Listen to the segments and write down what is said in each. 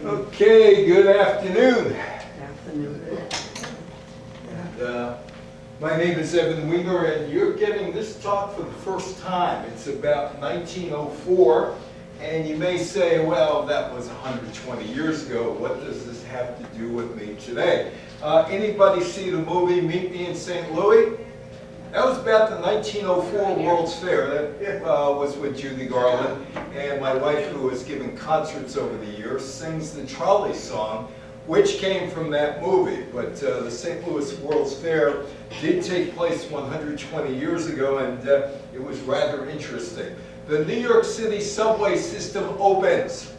Okay, good afternoon. Afternoon. And, my name is Evan Wiener, and you're getting this talk for the first time. It's about 1904, and you may say, well, that was 120 years ago. What does this have to do with me today? Anybody see the movie Meet Me in St. Louis? That was about the 1904 World's Fair. That was with Judy Garland, and my wife, who has given concerts over the years, sings the trolley song, which came from that movie. But the St. Louis World's Fair did take place 120 years ago, and it was rather interesting. The New York City subway system opens.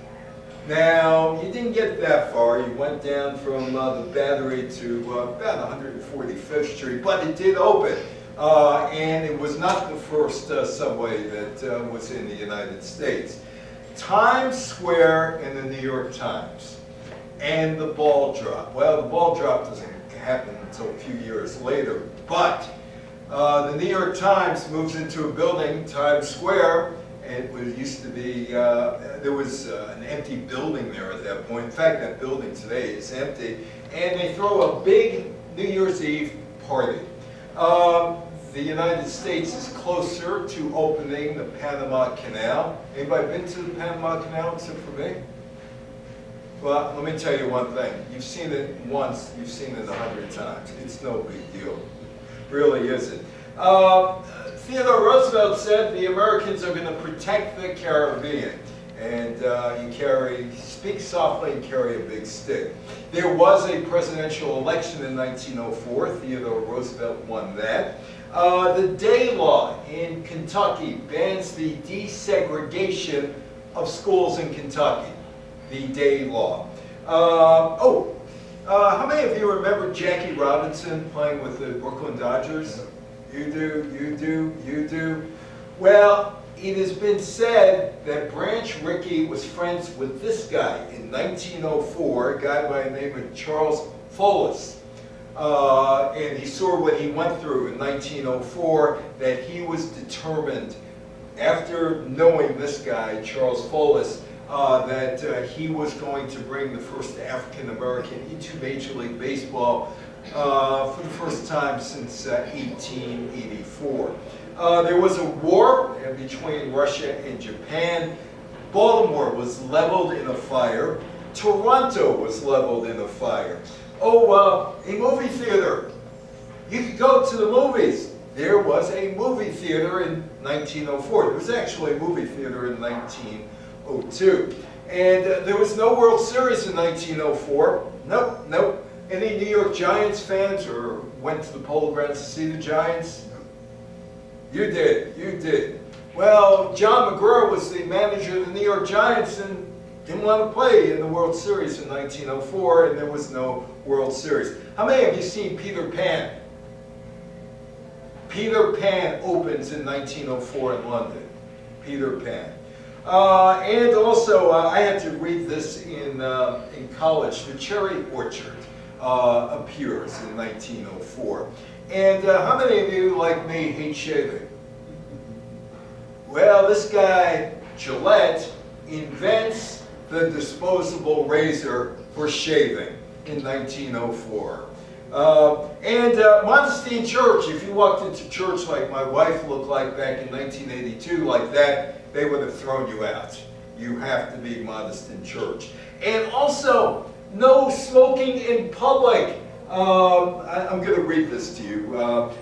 Now, you didn't get that far. You went down from the Battery to about 145th Street, but it did open. And it was not the first subway that was in the United States. Times Square in the New York Times. And the ball drop. Well, the ball drop doesn't happen until a few years later, but the New York Times moves into a building, Times Square, and it used to be, there was an empty building there at that point. In fact, that building today is empty, and they throw a big New Year's Eve party. The United States is closer to opening the Panama Canal. Anybody been to the Panama Canal except for me? Well, let me tell you one thing. You've seen it once, you've seen it 100 times. It's no big deal. Really isn't. Theodore Roosevelt said the Americans are going to protect the Caribbean. And you speak softly and carry a big stick. There was a presidential election in 1904. Theodore Roosevelt won that. The Day Law in Kentucky bans the desegregation of schools in Kentucky. The Day Law. How many of you remember Jackie Robinson playing with the Brooklyn Dodgers? You do, you do, you do. Well, it has been said that Branch Rickey was friends with this guy in 1904, a guy by the name of Charles Follis. And he saw what he went through in 1904, that he was determined, after knowing this guy, Charles Follis, that he was going to bring the first African American into Major League Baseball for the first time since 1884. There was a war between Russia and Japan. Baltimore was leveled in a fire. Toronto was leveled in a fire. A movie theater. You could go to the movies. There was a movie theater in 1904. There was actually a movie theater in 1902. And there was no World Series in 1904. Nope. Any New York Giants fans or went to the Polo Grounds to see the Giants? You did. Well, John McGraw was the manager of the New York Giants and didn't want to play in the World Series in 1904, and there was no World Series. How many of you seen Peter Pan? Peter Pan opens in 1904 in London. Peter Pan. And also, I had to read this in college. The Cherry Orchard appears in 1904. And how many of you, like me, hate shaving? Well, this guy, Gillette, invents the disposable razor for shaving in 1904. Modesty in church. If you walked into church like my wife looked like back in 1982, like that, they would have thrown you out. You have to be modest in church. And also, no smoking in public. I'm going to read this to you.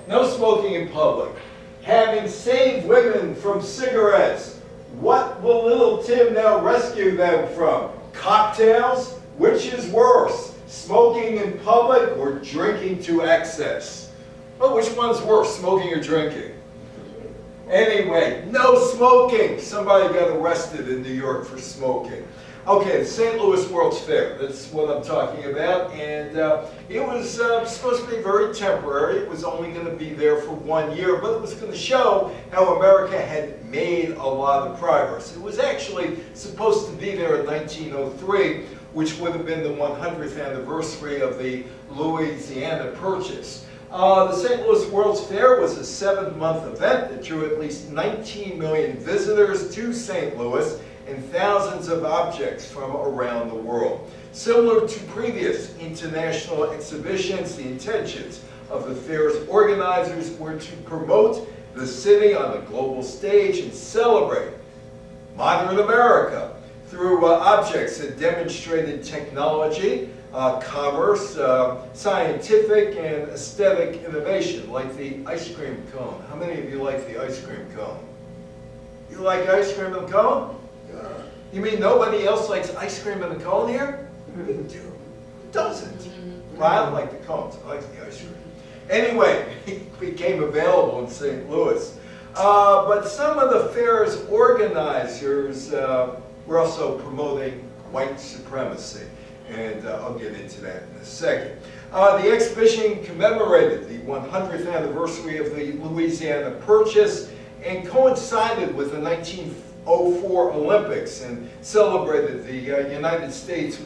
No smoking in public. Having saved women from cigarettes, what will little Tim now rescue them from? Cocktails? Which is worse, smoking in public or drinking to excess? Well, which one's worse, smoking or drinking? Anyway, no smoking. Somebody got arrested in New York for smoking. Okay, the St. Louis World's Fair, that's what I'm talking about, and it was supposed to be very temporary. It was only going to be there for 1 year, but it was going to show how America had made a lot of progress. It was actually supposed to be there in 1903, which would have been the 100th anniversary of the Louisiana Purchase. The St. Louis World's Fair was a 7-month event that drew at least 19 million visitors to St. Louis, and thousands of objects from around the world. Similar to previous international exhibitions, the intentions of the fair's organizers were to promote the city on the global stage and celebrate modern America through objects that demonstrated technology, commerce, scientific and aesthetic innovation, like the ice cream cone. How many of you like the ice cream cone? You like ice cream and cone? You mean nobody else likes ice cream and a cone here? You do. Who doesn't? Well, I don't like the cones. I like the ice cream. Anyway, it became available in St. Louis. But some of the fair's organizers were also promoting white supremacy. And I'll get into that in a second. The exhibition commemorated the 100th anniversary of the Louisiana Purchase and coincided with the 1904 Olympics and celebrated the United States'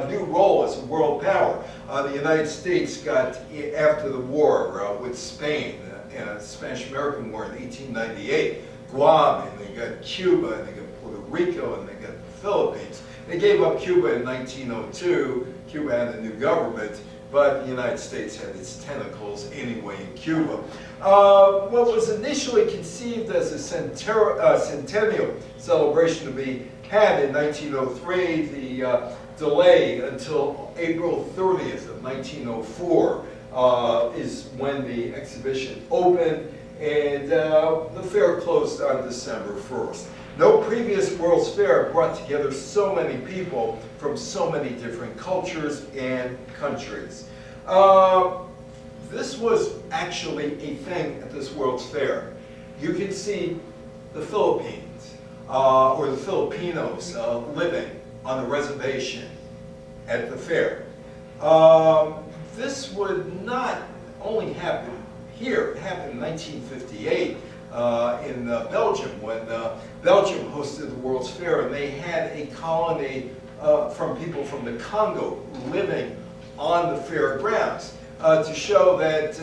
new role as a world power. The United States got, after the war with Spain, the Spanish-American War in 1898, Guam, and they got Cuba, and they got Puerto Rico, and they got the Philippines. They gave up Cuba in 1902. Cuba had a new government, but the United States had its tentacles anyway in Cuba. What was initially conceived as a centennial celebration to be had in 1903, the delay until April 30th of 1904 is when the exhibition opened, and the fair closed on December 1st. No previous World's Fair brought together so many people from so many different cultures and countries. This was actually a thing at this World's Fair. You can see the Philippines, or the Filipinos living on the reservation at the fair. This would not only happen here, it happened in 1958 in Belgium, when Belgium hosted the World's Fair, and they had a colony from people from the Congo living on the fair grounds to show that,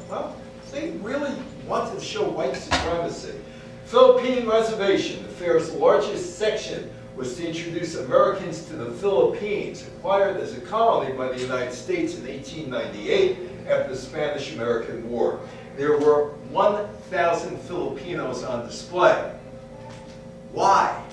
well, they really wanted to show white supremacy. Philippine Reservation, the fair's largest section, was to introduce Americans to the Philippines, acquired as a colony by the United States in 1898 after the Spanish-American War. There were 1,000 Filipinos on display. Why?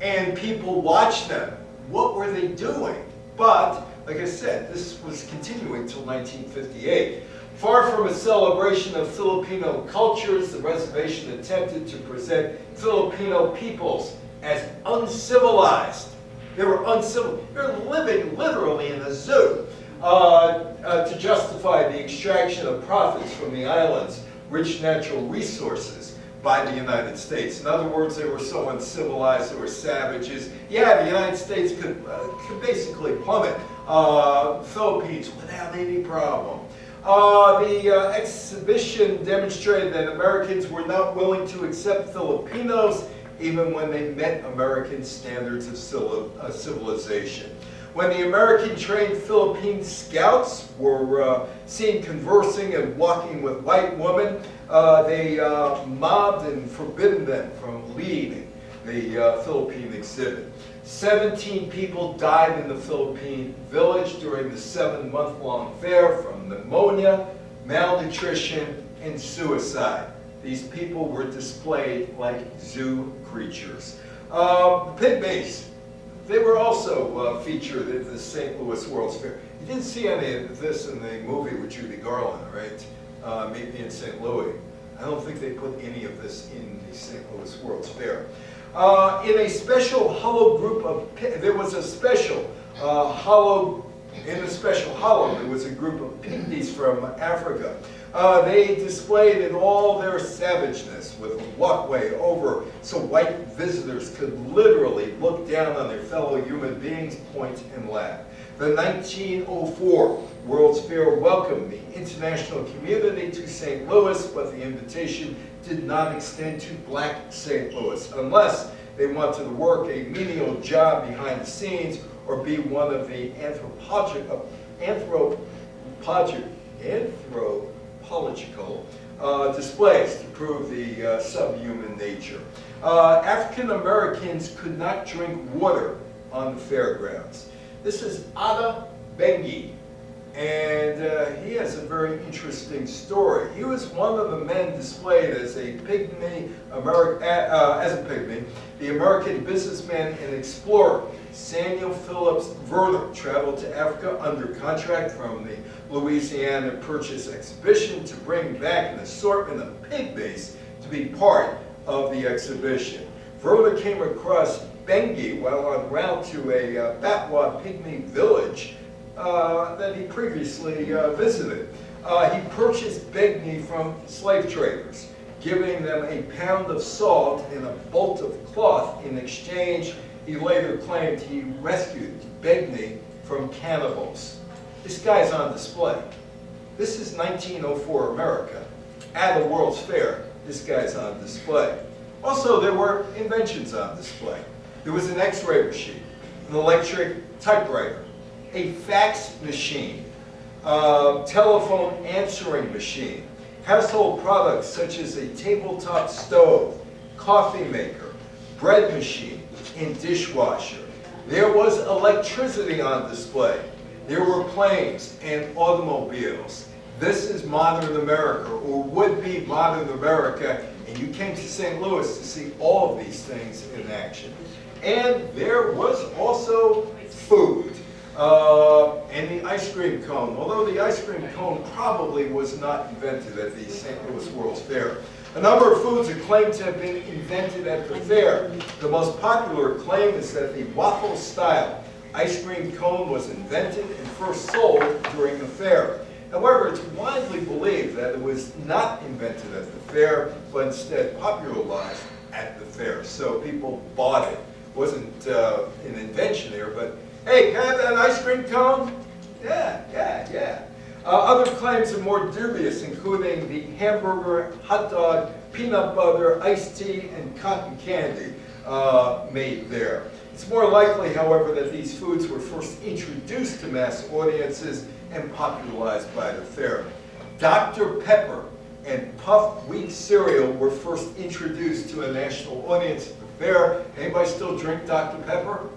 And people watched them. What were they doing? But, like I said, this was continuing until 1958. Far from a celebration of Filipino cultures, the reservation attempted to present Filipino peoples as uncivilized. They were uncivilized. They were living literally in a zoo to justify the extraction of profits from the island's rich natural resources by the United States. In other words, they were so uncivilized, they were savages. Yeah, the United States could basically plummet Philippines without any problem. The exhibition demonstrated that Americans were not willing to accept Filipinos even when they met American standards of civilization. When the American-trained Philippine scouts were seen conversing and walking with white women, they mobbed and forbidden them from leaving the Philippine exhibit. 17 people died in the Philippine village during the 7-month-long fair from pneumonia, malnutrition, and suicide. These people were displayed like zoo creatures. Pygmies, they were also featured at the St. Louis World's Fair. You didn't see any of this in the movie with Judy Garland, right? Maybe in St. Louis. I don't think they put any of this in the St. Louis World's Fair. In a special hollow group of, there was a special hollow, in a special hollow, there was a group of pygmies from Africa. They displayed in all their savageness with a walkway over so white visitors could literally look down on their fellow human beings, point and laugh. The 1904 World's Fair welcomed the international community to St. Louis, but the invitation did not extend to black St. Louis, unless they wanted to work a menial job behind the scenes or be one of the anthropological displays to prove the subhuman nature. African Americans could not drink water on the fairgrounds. This is Ada Bengi, and he has a very interesting story. He was one of the men displayed as a pygmy, the American businessman and explorer. Samuel Phillips Vernon traveled to Africa under contract from the Louisiana Purchase Exhibition to bring back an assortment of pygmies to be part of the exhibition. Vernon came across Bengi while en route to a Batwa pygmy village that he previously visited. He purchased Bengi from slave traders, giving them a pound of salt and a bolt of cloth. In exchange, he later claimed he rescued Bengi from cannibals. This guy's on display. This is 1904 America. At a World's Fair, this guy's on display. Also, there were inventions on display. There was an X-ray machine, an electric typewriter, a fax machine, telephone answering machine, household products such as a tabletop stove, coffee maker, bread machine, and dishwasher. There was electricity on display. There were planes and automobiles. This is modern America, or would be modern America, and you came to St. Louis to see all of these things in action. And there was also food. And the ice cream cone, although the ice cream cone probably was not invented at the St. Louis World's Fair. A number of foods are claimed to have been invented at the fair. The most popular claim is that the waffle-style ice cream cone was invented and first sold during the fair. However, it's widely believed that it was not invented at the fair, but instead popularized at the fair. So people bought it. It wasn't an invention there, but hey, can I have that ice cream cone? Yeah. Other claims are more dubious, including the hamburger, hot dog, peanut butter, iced tea, and cotton candy made there. It's more likely, however, that these foods were first introduced to mass audiences and popularized by the fair. Dr. Pepper and puffed wheat cereal were first introduced to a national audience at the fair. Anybody still drink Dr. Pepper?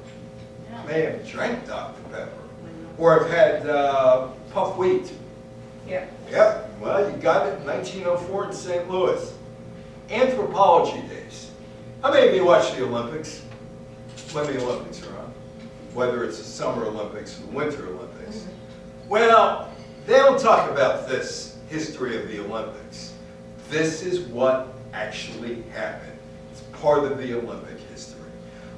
May have drank Dr. Pepper. Or have had puffed wheat. Yeah. Yep, well, you got it in 1904 in St. Louis. Anthropology days. How many of you watch the Olympics? When the Olympics are on? Whether it's the Summer Olympics or the Winter Olympics. Well, they don't talk about this history of the Olympics. This is what actually happened. It's part of the Olympic history.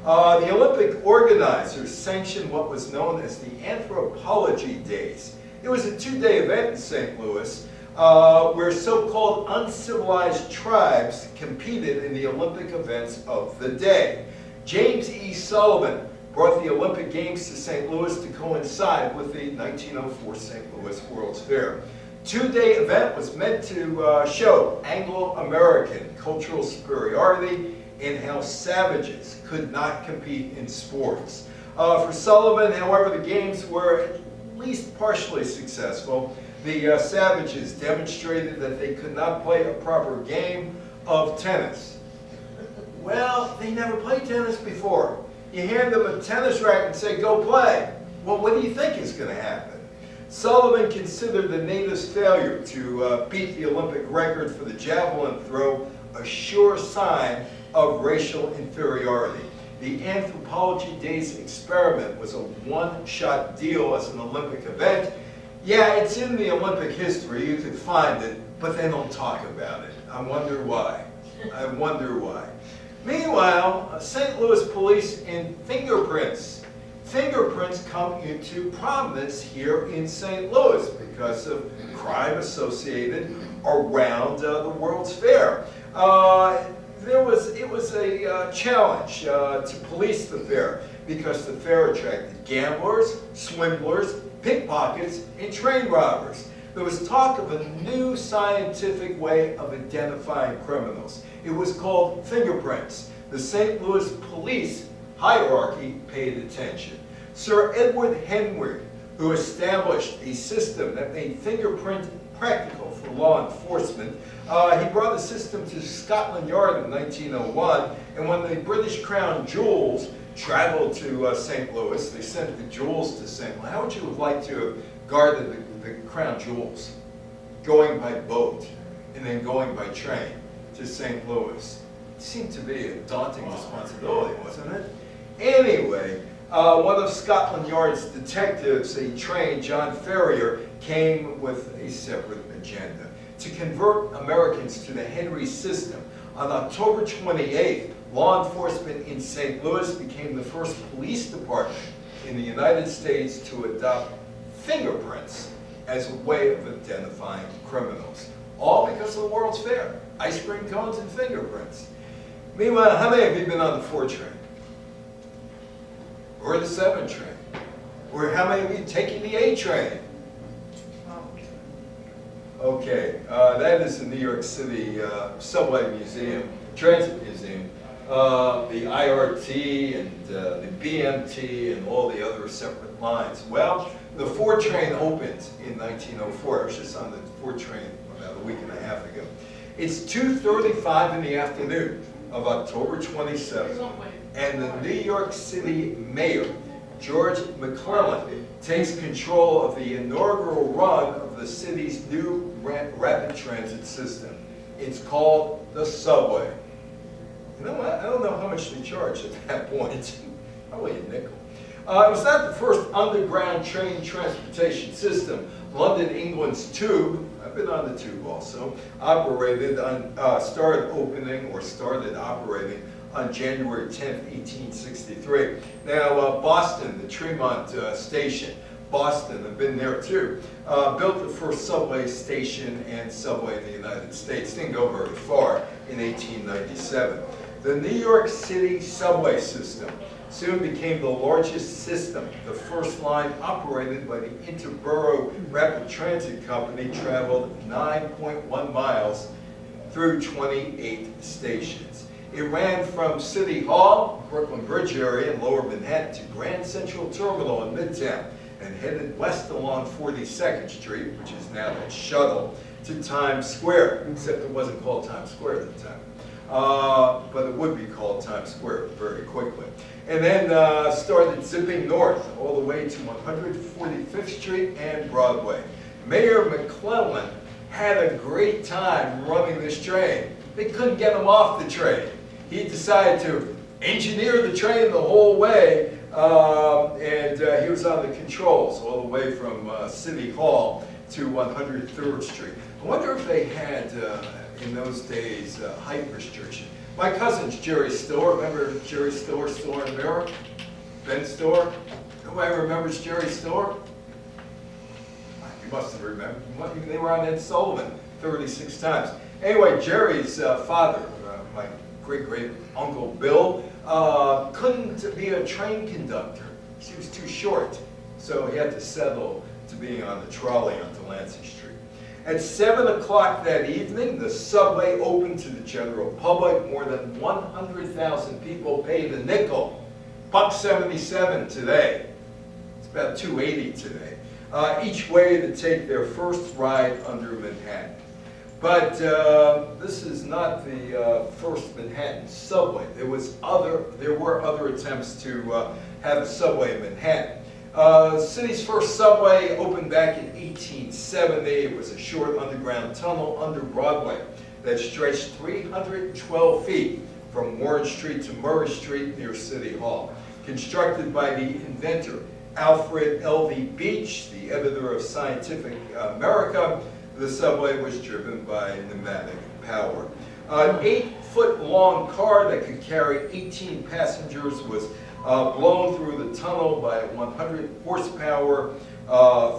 The Olympic organizers sanctioned what was known as the Anthropology Days. It was a 2-day event in St. Louis where so-called uncivilized tribes competed in the Olympic events of the day. James E. Sullivan brought the Olympic Games to St. Louis to coincide with the 1904 St. Louis World's Fair. 2-day event was meant to show Anglo-American cultural superiority and how savages could not compete in sports. For Sullivan, however, the games were at least partially successful. The savages demonstrated that they could not play a proper game of tennis. Well, they never played tennis before. You hand them a tennis racket and say, go play. Well, what do you think is going to happen? Sullivan considered the natives' failure to beat the Olympic record for the javelin throw a sure sign of racial inferiority. The Anthropology Days experiment was a one-shot deal as an Olympic event. Yeah, it's in the Olympic history, you could find it, but they don't talk about it. I wonder why. I wonder why. Meanwhile, St. Louis police and fingerprints. Fingerprints come into prominence here in St. Louis because of crime associated around the World's Fair. It was a challenge to police the fair because the fair attracted gamblers, swindlers, pickpockets, and train robbers. There was talk of a new scientific way of identifying criminals. It was called fingerprints. The St. Louis police hierarchy paid attention. Sir Edward Henry, who established a system that made fingerprint practical for law enforcement. He brought the system to Scotland Yard in 1901, and when the British Crown Jewels traveled to St. Louis, they sent the jewels to St. Louis. How would you have liked to have guarded the Crown Jewels? Going by boat and then going by train to St. Louis. It seemed to be a daunting responsibility, wasn't it? Anyway, one of Scotland Yard's detectives, he trained, John Ferrier, came with a separate agenda to convert Americans to the Henry system. On October 28th, law enforcement in St. Louis became the first police department in the United States to adopt fingerprints as a way of identifying criminals. All because of the World's Fair. Ice cream cones and fingerprints. Meanwhile, how many of you have been on the 4 train? Or the 7 train? Or how many of you taking the 8 train? Okay, that is the New York City Subway Museum, Transit Museum. The IRT and the BMT and all the other separate lines. Well, the 4 train opened in 1904. I was just on the 4 train about a week and a half ago. It's 2:35 in the afternoon of October 27th, and the New York City mayor, George McClellan, takes control of the inaugural run of the city's new rapid transit system. It's called the subway. You know what? I don't know how much they charged at that point. Probably a nickel. It was not the first underground train transportation system. London, England's Tube, I've been on the Tube also, started operating on January 10th, 1863. Now, Boston, the Tremont Station, Boston, I've been there too, built the first subway station and subway in the United States. Didn't go very far in 1897. The New York City subway system soon became the largest system. The first line operated by the Interborough Rapid Transit Company traveled 9.1 miles through 28 stations. It ran from City Hall, Brooklyn Bridge area in Lower Manhattan, to Grand Central Terminal in Midtown, and headed west along 42nd Street, which is now that shuttle, to Times Square, except it wasn't called Times Square at the time. But it would be called Times Square very quickly. And then started zipping north all the way to 145th Street and Broadway. Mayor McClellan had a great time running this train. They couldn't get him off the train. He decided to engineer the train the whole way, and he was on the controls all the way from City Hall to 103rd Street. I wonder if they had, in those days, height restriction. My cousin's Jerry Stiller. Remember Jerry Stiller, Stiller and Mirror? Ben Stiller? Nobody remembers Jerry Stiller? You must have remembered. They were on Ed Sullivan 36 times. Anyway, Jerry's father, my great-great-uncle Bill, couldn't be a train conductor. He was too short, so he had to settle to being on the trolley on Delancey Street. At 7 o'clock that evening, the subway opened to the general public. More than 100,000 people paid a nickel, $1.77 today. It's about $2.80 today. Each way to take their first ride under Manhattan. But this is not the first Manhattan subway. There were other attempts to have a subway in Manhattan. The city's first subway opened back in 1870. It was a short underground tunnel under Broadway that stretched 312 feet from Warren Street to Murray Street near City Hall. Constructed by the inventor Alfred L.V. Beach, the editor of Scientific America, the subway was driven by pneumatic power. An 8-foot-long car that could carry 18 passengers was blown through the tunnel by a 100-horsepower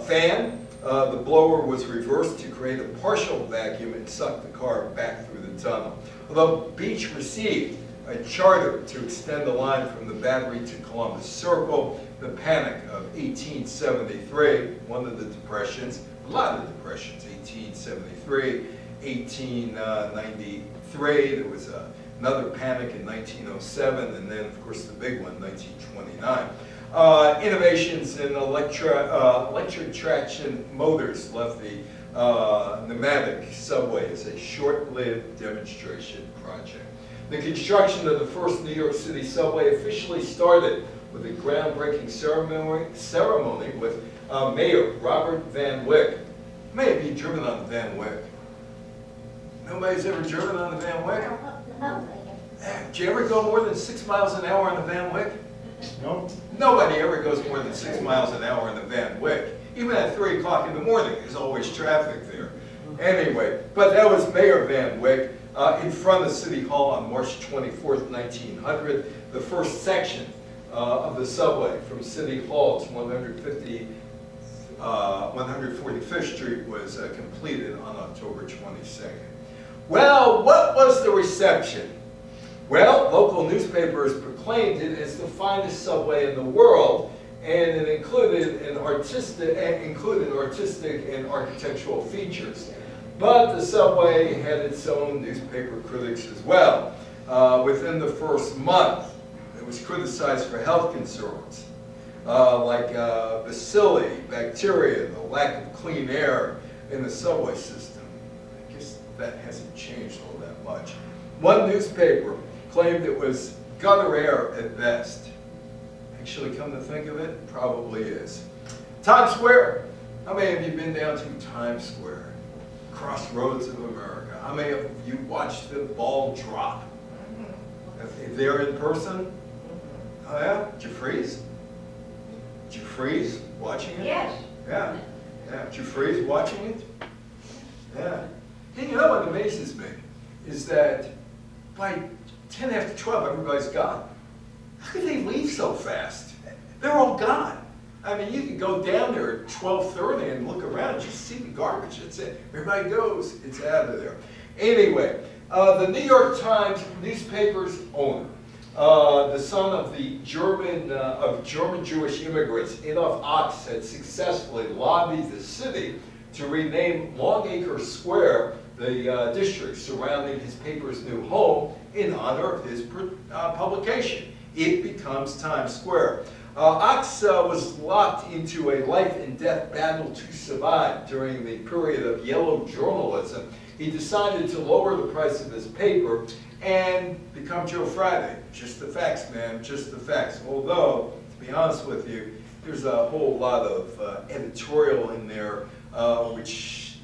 fan. The blower was reversed to create a partial vacuum and suck the car back through the tunnel. Although Beach received a charter to extend the line from the Battery to Columbus Circle, the Panic of 1873, one of the depressions, a lot of depressions, 1873, 1893, there was another panic in 1907, and then, of course, the big one, 1929. Innovations in electric traction motors left the pneumatic subway is a short-lived demonstration project. The construction of the first New York City subway officially started with a groundbreaking ceremony with Mayor Robert Van Wyck. How many of you driven on the Van Wyck? Nobody's ever driven on the Van Wyck? No. Did you ever go more than 6 miles an hour on the Van Wyck? No. Nobody ever goes more than 6 miles an hour on the Van Wyck. Even at 3 o'clock in the morning, there's always traffic there. Anyway, but that was Mayor Van Wyck in front of City Hall on March 24th, 1900. The first section of the subway from City Hall to 145th Street was completed on October 22nd. Well, what was the reception? Well, local newspapers proclaimed it as the finest subway in the world, and it included artistic and architectural features. But the subway had its own newspaper critics as well. Within the first month, it was criticized for health concerns, like bacilli, bacteria, the lack of clean air in the subway system. I guess that hasn't changed all that much. One newspaper claimed it was gutter air at best. Actually, come to think of it, probably is. Times Square. How many of you been down to Times Square? Crossroads of America. How many of you watched the ball drop? If they're in person? Oh yeah? Did you freeze? Did you freeze watching it? Yes. Yeah. Yeah. Did you freeze watching it? Yeah. And you know what amazes me is that by 10 after 12, everybody's gone. How could they leave so fast? They're all gone. I mean, you can go down there at 12:30 and look around and just see the garbage. That's it. Everybody goes, it's out of there. Anyway, the New York Times newspaper's owner, the son of the German Jewish immigrants, Adolf Ochs, had successfully lobbied the city to rename Longacre Square, the district surrounding his paper's new home, in honor of his publication. It becomes Times Square. Ochs was locked into a life and death battle to survive during the period of yellow journalism. He decided to lower the price of his paper and become Joe Friday. Just the facts, man, just the facts. Although, to be honest with you, there's a whole lot of editorial in there which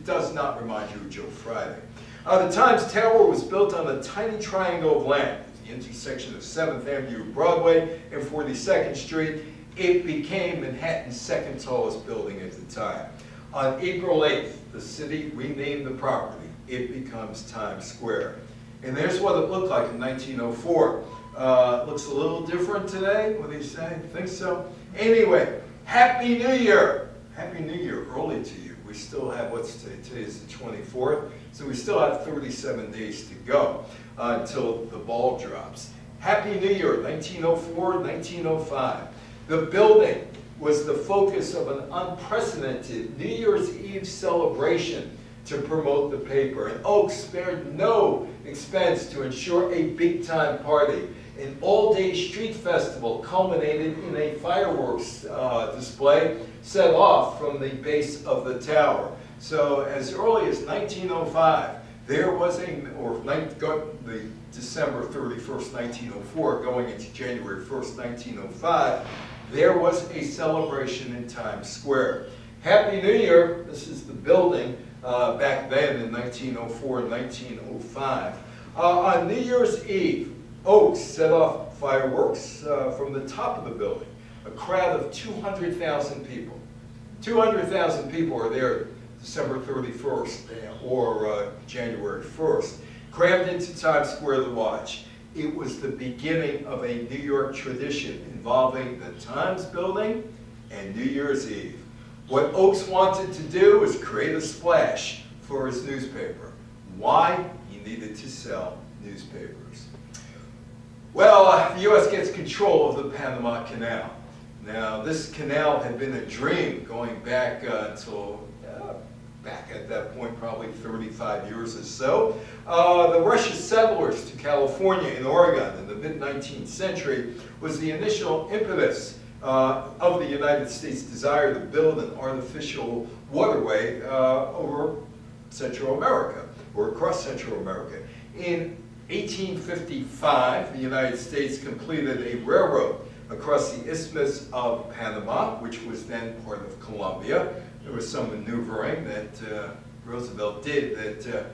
does not remind you of Joe Friday. The Times Tower was built on a tiny triangle of land, the intersection of 7th Avenue and Broadway and 42nd Street. It became Manhattan's second tallest building at the time. On April 8th, the city renamed the property. It becomes Times Square. And there's what it looked like in 1904. It looks a little different today. What do you say? Think so? Anyway, Happy New Year! Happy New Year early to you. We still have, what's today? Today is the 24th. So we still have 37 days to go until the ball drops. Happy New Year, 1904, 1905. The building was the focus of an unprecedented New Year's Eve celebration to promote the paper. And Oaks spared no expense to ensure a big-time party. An all-day street festival culminated in a fireworks display set off from the base of the tower. So as early as 1905, there was the December 31st, 1904, going into January 1st, 1905, there was a celebration in Times Square. Happy New Year, this is the building back then in 1904 and 1905. On New Year's Eve, Oaks set off fireworks from the top of the building. A crowd of 200,000 people. 200,000 people are there December 31st or January 1st, crammed into Times Square to watch. It was the beginning of a New York tradition involving the Times building and New Year's Eve. What Oaks wanted to do was create a splash for his newspaper. Why? He needed to sell newspapers. Well, the U.S. gets control of the Panama Canal. Now, this canal had been a dream going back until back at that point, probably 35 years or so. The Russian settlers to California and Oregon in the mid-19th century was the initial impetus of the United States' desire to build an artificial waterway over Central America, or across Central America. In 1855, the United States completed a railroad across the Isthmus of Panama, which was then part of Colombia. There was some maneuvering that Roosevelt did that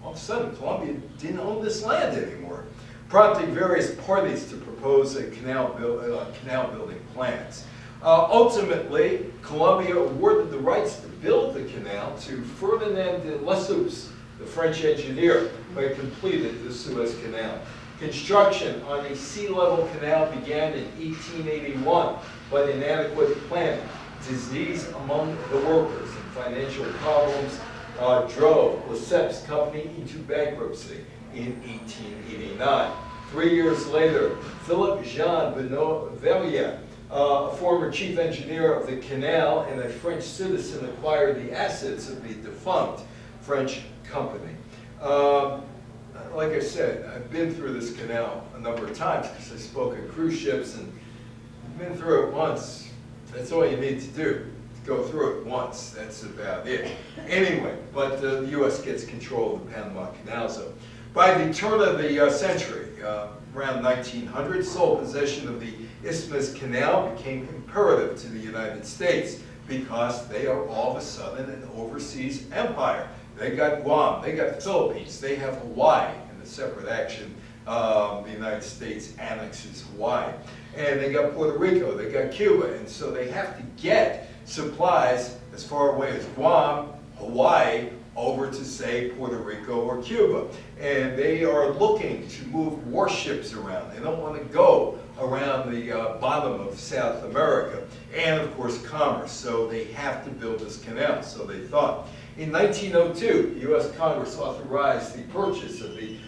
all of a sudden Colombia didn't own this land anymore, prompting various parties to propose a canal building plans. Ultimately, Colombia awarded the rights to build the canal to Ferdinand de Lesseps, the French engineer, who had completed the Suez Canal. Construction on a sea-level canal began in 1881, but inadequate planning, disease among the workers, and financial problems drove Lesseps' company into bankruptcy in 1889. 3 years later, Philip Jean Benoît, a former chief engineer of the canal and a French citizen, acquired the assets of the defunct French company. Like I said, I've been through this canal a number of times because I spoke at cruise ships, and I've been through it once. That's all you need to do. Go through it once. That's about it. Anyway, but the U.S. gets control of the Panama Canal Zone. By the turn of the century, around 1900, sole possession of the Isthmus Canal became imperative to the United States because they are all of a sudden an overseas empire. They got Guam, they got the Philippines, they have Hawaii in a separate action. The United States annexes Hawaii. And they got Puerto Rico, they got Cuba, and so they have to get supplies as far away as Guam, Hawaii, over to, say, Puerto Rico or Cuba. And they are looking to move warships around. They don't want to go around the bottom of South America. And, of course, commerce. So they have to build this canal, so they thought. In 1902, the U.S. Congress authorized the purchase of the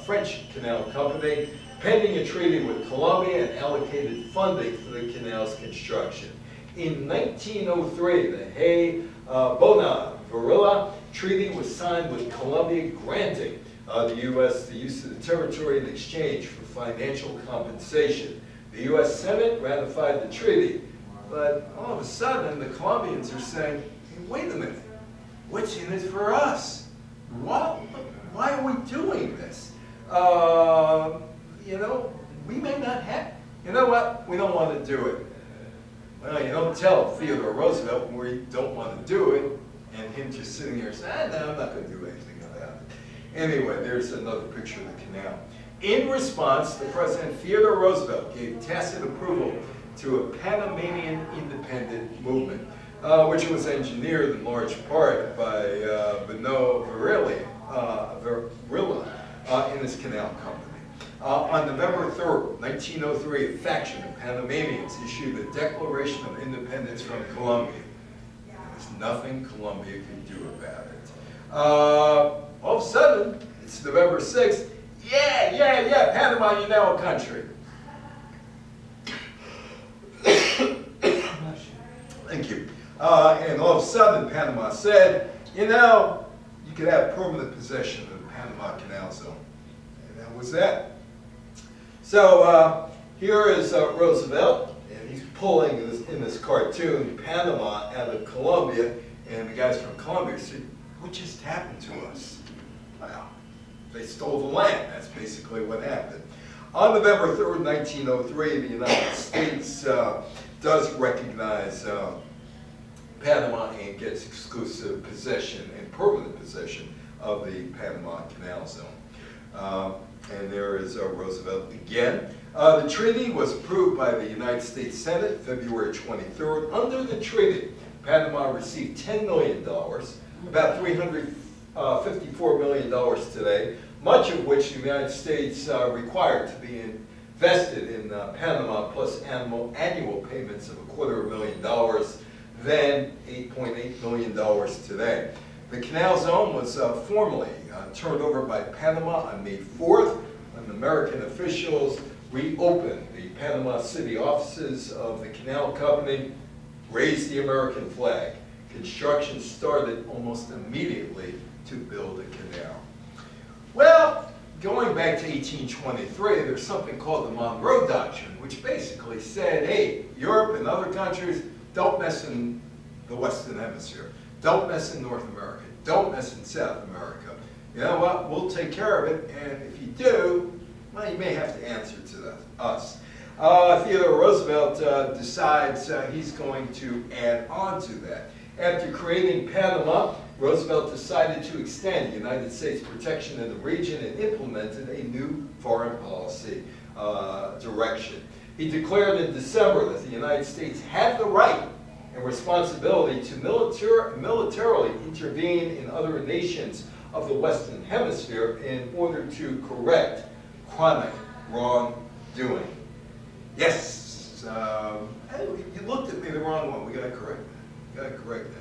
French Canal Company, pending a treaty with Colombia, and allocated funding for the canal's construction. In 1903, the Hay-Bona-Varilla Treaty was signed with Colombia, granting the U.S. the use of the territory in exchange for financial compensation. The U.S. Senate ratified the treaty, but all of a sudden the Colombians are saying, hey, wait a minute, what's in it for us? Why are we doing this? You know, we may not have, you know what, we don't want to do it. Well, you don't tell Theodore Roosevelt where you don't want to do it, and him just sitting there saying, no, I'm not going to do anything about it. Anyway, there's another picture of the canal. In response, the President Theodore Roosevelt gave tacit approval to a Panamanian independent movement, which was engineered in large part by Benoît Varilla in his canal company. On November 3rd, 1903, a faction of Panamanians issued a Declaration of Independence from Colombia. There's nothing Colombia can do about it. All of a sudden, it's November 6th. Yeah, Panama, you're now a country. Thank you. And all of a sudden, Panama said, you know, you could have permanent possession of the Panama Canal Zone. And that was that. So here is Roosevelt, and he's pulling in this cartoon Panama out of Colombia, and the guys from Colombia said, what just happened to us? Well, they stole the land. That's basically what happened. On November 3rd, 1903, the United States does recognize Panama and gets exclusive possession and permanent possession of the Panama Canal Zone. And there is Roosevelt again. The treaty was approved by the United States Senate February 23rd. Under the treaty, Panama received $10 million, about $354 million today, much of which the United States required to be invested in Panama, plus annual payments of $250,000, then $8.8 million today. The canal zone was formally turned over by Panama on May 4th, when American officials reopened the Panama City offices of the canal company, raised the American flag. Construction started almost immediately to build a canal. Well, going back to 1823, there's something called the Monroe Doctrine, which basically said, hey, Europe and other countries, don't mess in the Western Hemisphere. Don't mess in North America. Don't mess in South America. You know what? We'll take care of it, and if you do, well, you may have to answer to us. Theodore Roosevelt decides he's going to add on to that. After creating Panama, Roosevelt decided to extend United States protection in the region and implemented a new foreign policy direction. He declared in December that the United States had the right and responsibility to militarily intervene in other nations of the Western Hemisphere in order to correct chronic wrongdoing. Yes, hey, you looked at me the wrong one. We got to correct that. We got to correct that.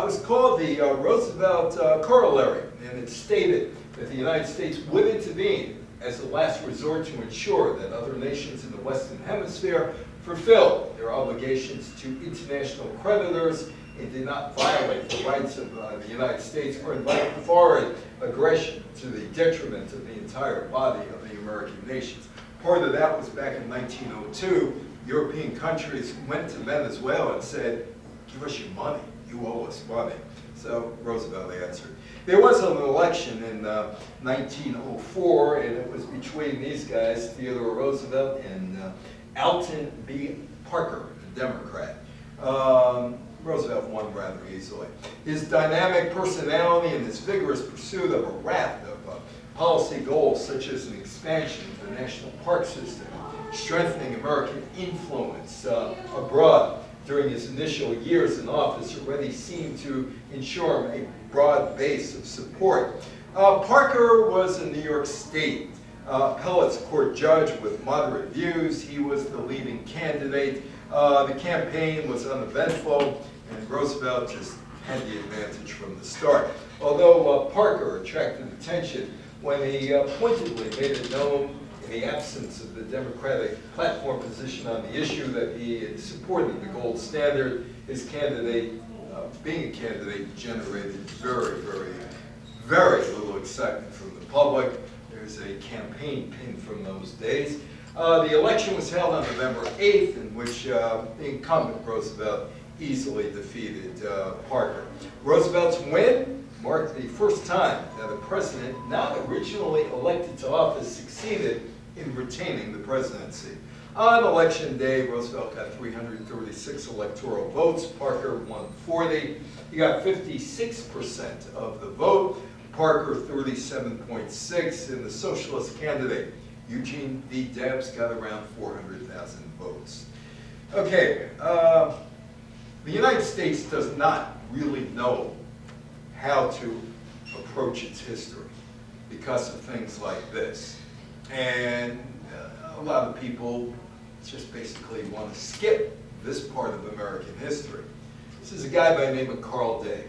It was called the Roosevelt Corollary, and it stated that the United States would intervene as a last resort to ensure that other nations in the Western Hemisphere fulfill their obligations to international creditors and did not violate the rights of the United States or invite foreign aggression to the detriment of the entire body of the American nations. Part of that was back in 1902. European countries went to Venezuela and said, give us your money. You owe us money. So Roosevelt answered. There was an election in 1904, and it was between these guys, Theodore Roosevelt and Alton B. Parker, a Democrat. Roosevelt won rather easily. His dynamic personality and his vigorous pursuit of a raft of policy goals, such as an expansion of the national park system, strengthening American influence abroad during his initial years in office, already seemed to ensure him a broad base of support. Parker was a New York State appellate's court judge with moderate views. He was the leading candidate. The campaign was uneventful, and Roosevelt just had the advantage from the start. Although Parker attracted attention when he pointedly made it known in the absence of the Democratic platform position on the issue that he had supported the gold standard, his candidate, being a candidate, generated very, very, very little excitement from the public. There's a campaign pin from those days. The election was held on November 8th, in which the incumbent Roosevelt easily defeated Parker. Roosevelt's win marked the first time that a president not originally elected to office succeeded in retaining the presidency. On election day, Roosevelt got 336 electoral votes. Parker won 40. He got 56% of the vote. Parker 37.6, and the socialist candidate Eugene V. Debs got around 400,000 votes. Okay, the United States does not really know how to approach its history because of things like this. And a lot of people just basically want to skip this part of American history. This is a guy by the name of Carl Day.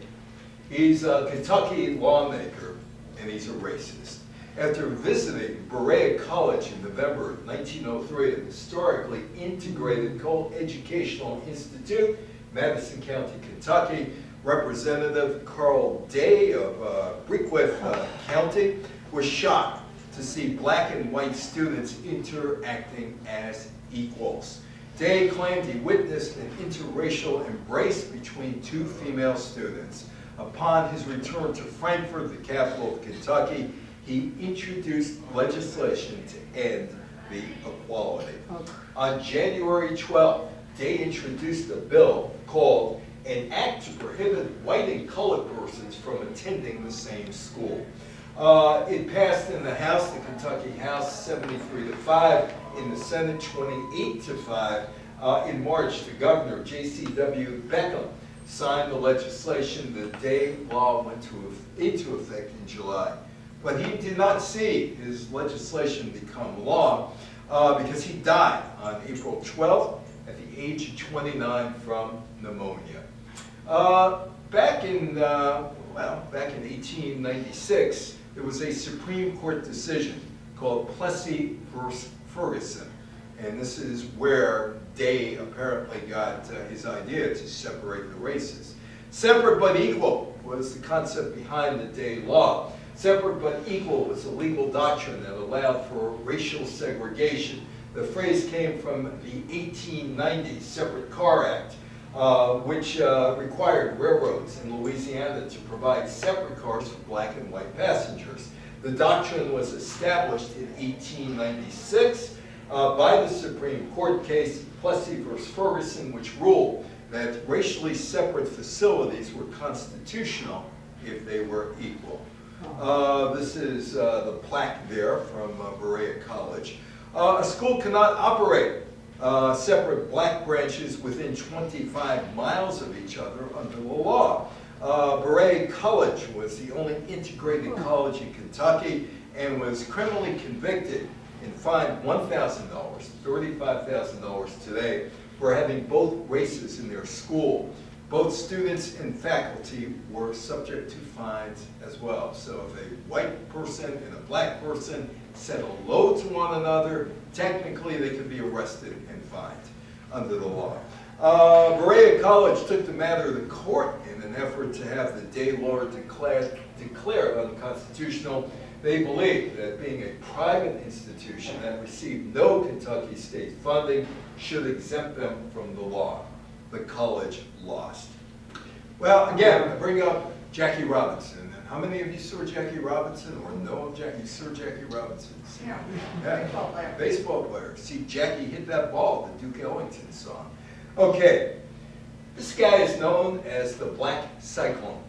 He's a Kentucky lawmaker, and he's a racist. After visiting Berea College in November of 1903, an historically integrated co-educational institute, Madison County, Kentucky, Representative Carl Day of Brickcliffe County was shocked to see black and white students interacting as equals. Day claimed he witnessed an interracial embrace between two female students. Upon his return to Frankfort, the capital of Kentucky, he introduced legislation to end the equality. On January 12th, Day introduced a bill called an act to prohibit white and colored persons from attending the same school. It passed in the House, the Kentucky House, 73-5, in the Senate, 28-5. In March, the governor, J.C.W. Beckham, signed the legislation. The Day law went into effect in July. But he did not see his legislation become law because he died on April 12th at the age of 29 from pneumonia. Back in 1896, there was a Supreme Court decision called Plessy v. Ferguson, and this is where Day apparently got his idea to separate the races. Separate but equal was the concept behind the Day law. Separate but equal was a legal doctrine that allowed for racial segregation. The phrase came from the 1890 Separate Car Act, which required railroads in Louisiana to provide separate cars for black and white passengers. The doctrine was established in 1896 by the Supreme Court case Plessy v. Ferguson, which ruled that racially separate facilities were constitutional if they were equal. This is the plaque there from Berea College. A school cannot operate separate black branches within 25 miles of each other under the law. Berea College was the only integrated college in Kentucky and was criminally convicted and fined $1,000, $35,000 today, for having both races in their school. Both students and faculty were subject to fines as well. So if a white person and a black person said hello to one another, technically they could be arrested and fined under the law. Berea College took the matter to court in an effort to have the day law declared unconstitutional. They believed that being a private institution that received no Kentucky state funding should exempt them from the law. The college lost. Well, again, I bring up Jackie Robinson. And how many of you saw Jackie Robinson or know of Jackie? You saw Jackie Robinson? Yeah. Baseball player. Baseball player. See, Jackie hit that ball, the Duke Ellington song. Okay, this guy is known as the Black Cyclone.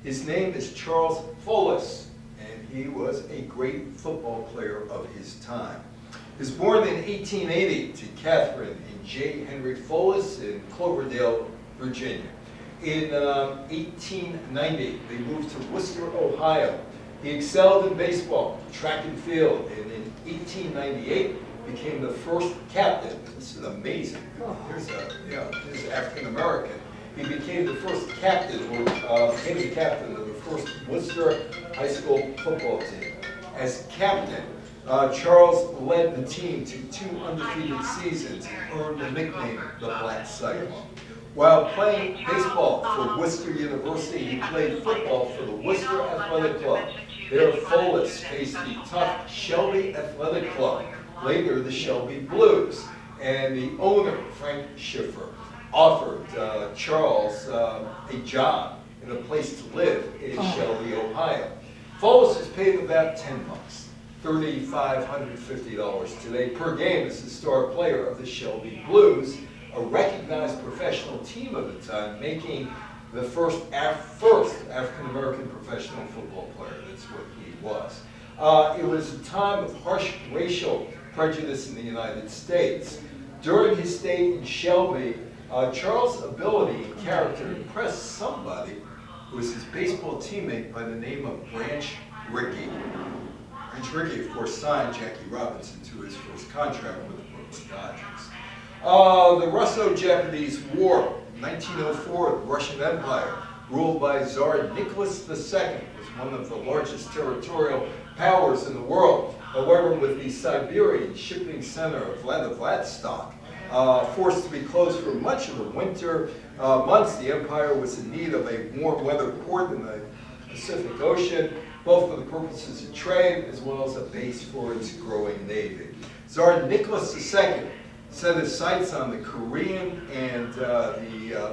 His name is Charles Folis, and he was a great football player of his time. He was born in 1880 to Catherine and J. Henry Folis in Cloverdale, Virginia. In 1890, they moved to Worcester, Ohio. He excelled in baseball, track and field, and in 1898 became the first captain. This is amazing. Here's African American. He became the first captain, or became the captain of the first Worcester High School football team. As captain, Charles led the team to 2 undefeated seasons and earned the nickname the Black Cyclone. While playing baseball for Worcester University, he played football for the Worcester Athletic Club. There, Folis faced the tough Shelby Athletic Club, later the Shelby Blues, and the owner, Frank Schiffer, offered Charles a job and a place to live in Shelby, Ohio. Folis is paid about $10, $3,550 today per game as the star player of the Shelby Blues, a recognized professional team of the time, making the first African-American professional football player. That's what he was. It was a time of harsh racial prejudice in the United States. During his stay in Shelby, Charles' ability and character impressed somebody who was his baseball teammate by the name of Branch Rickey. Branch Rickey, of course, signed Jackie Robinson to his first contract with the Brooklyn Dodgers. The Russo-Japanese War, 1904, the Russian Empire, ruled by Tsar Nicholas II, was one of the largest territorial powers in the world. However, with the Siberian shipping center of Vladivostok forced to be closed for much of the winter months, the empire was in need of a warm weather port in the Pacific Ocean, both for the purposes of trade as well as a base for its growing navy. Tsar Nicholas II set his sights on the Korean and the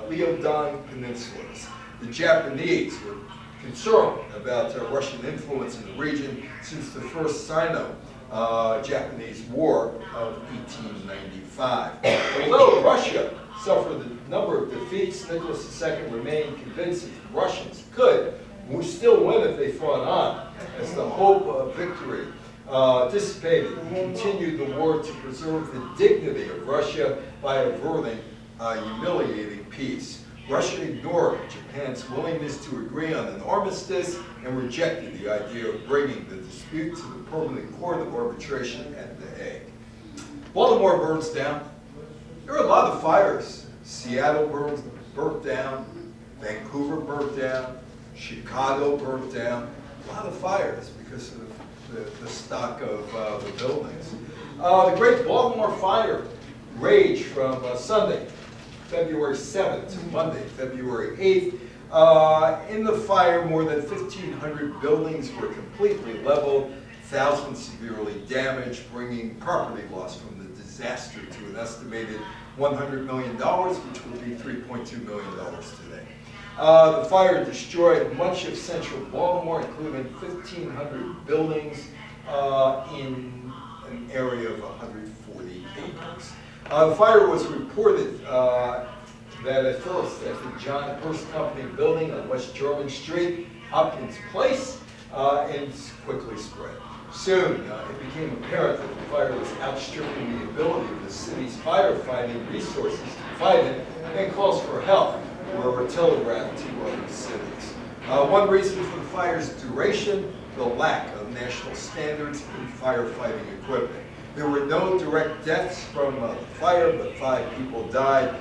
Liaodong peninsulas. The Japanese were concerned about Russian influence in the region since the first Sino-Japanese War of 1895. Although Russia suffered a number of defeats, Nicholas II remained convinced that the Russians could still win if they fought on. As the hope of victory dissipated, he continued the war to preserve the dignity of Russia by averting humiliating peace. Russia ignored Japan's willingness to agree on an armistice and rejected the idea of bringing the dispute to the Permanent Court of Arbitration at The Hague. Baltimore burns down. There are a lot of fires. Seattle burnt down. Vancouver burnt down. Chicago burnt down. A lot of fires because of the stock of the buildings. The Great Baltimore Fire raged from Sunday, February 7th to Monday, February 8th. In the fire, more than 1,500 buildings were completely leveled, thousands severely damaged, bringing property loss from the disaster to an estimated $100 million, which would be $3.2 million today. The fire destroyed much of central Baltimore, including 1,500 buildings in an area of 140 acres. The fire was reported that at first at the John Hurst Company building on West German Street, Hopkins Place, and quickly spread. Soon, it became apparent that the fire was outstripping the ability of the city's firefighting resources to fight it, and calls for help were telegraphed to other cities. One reason for the fire's duration, the lack of national standards in firefighting equipment. There were no direct deaths from the fire, but 5 people died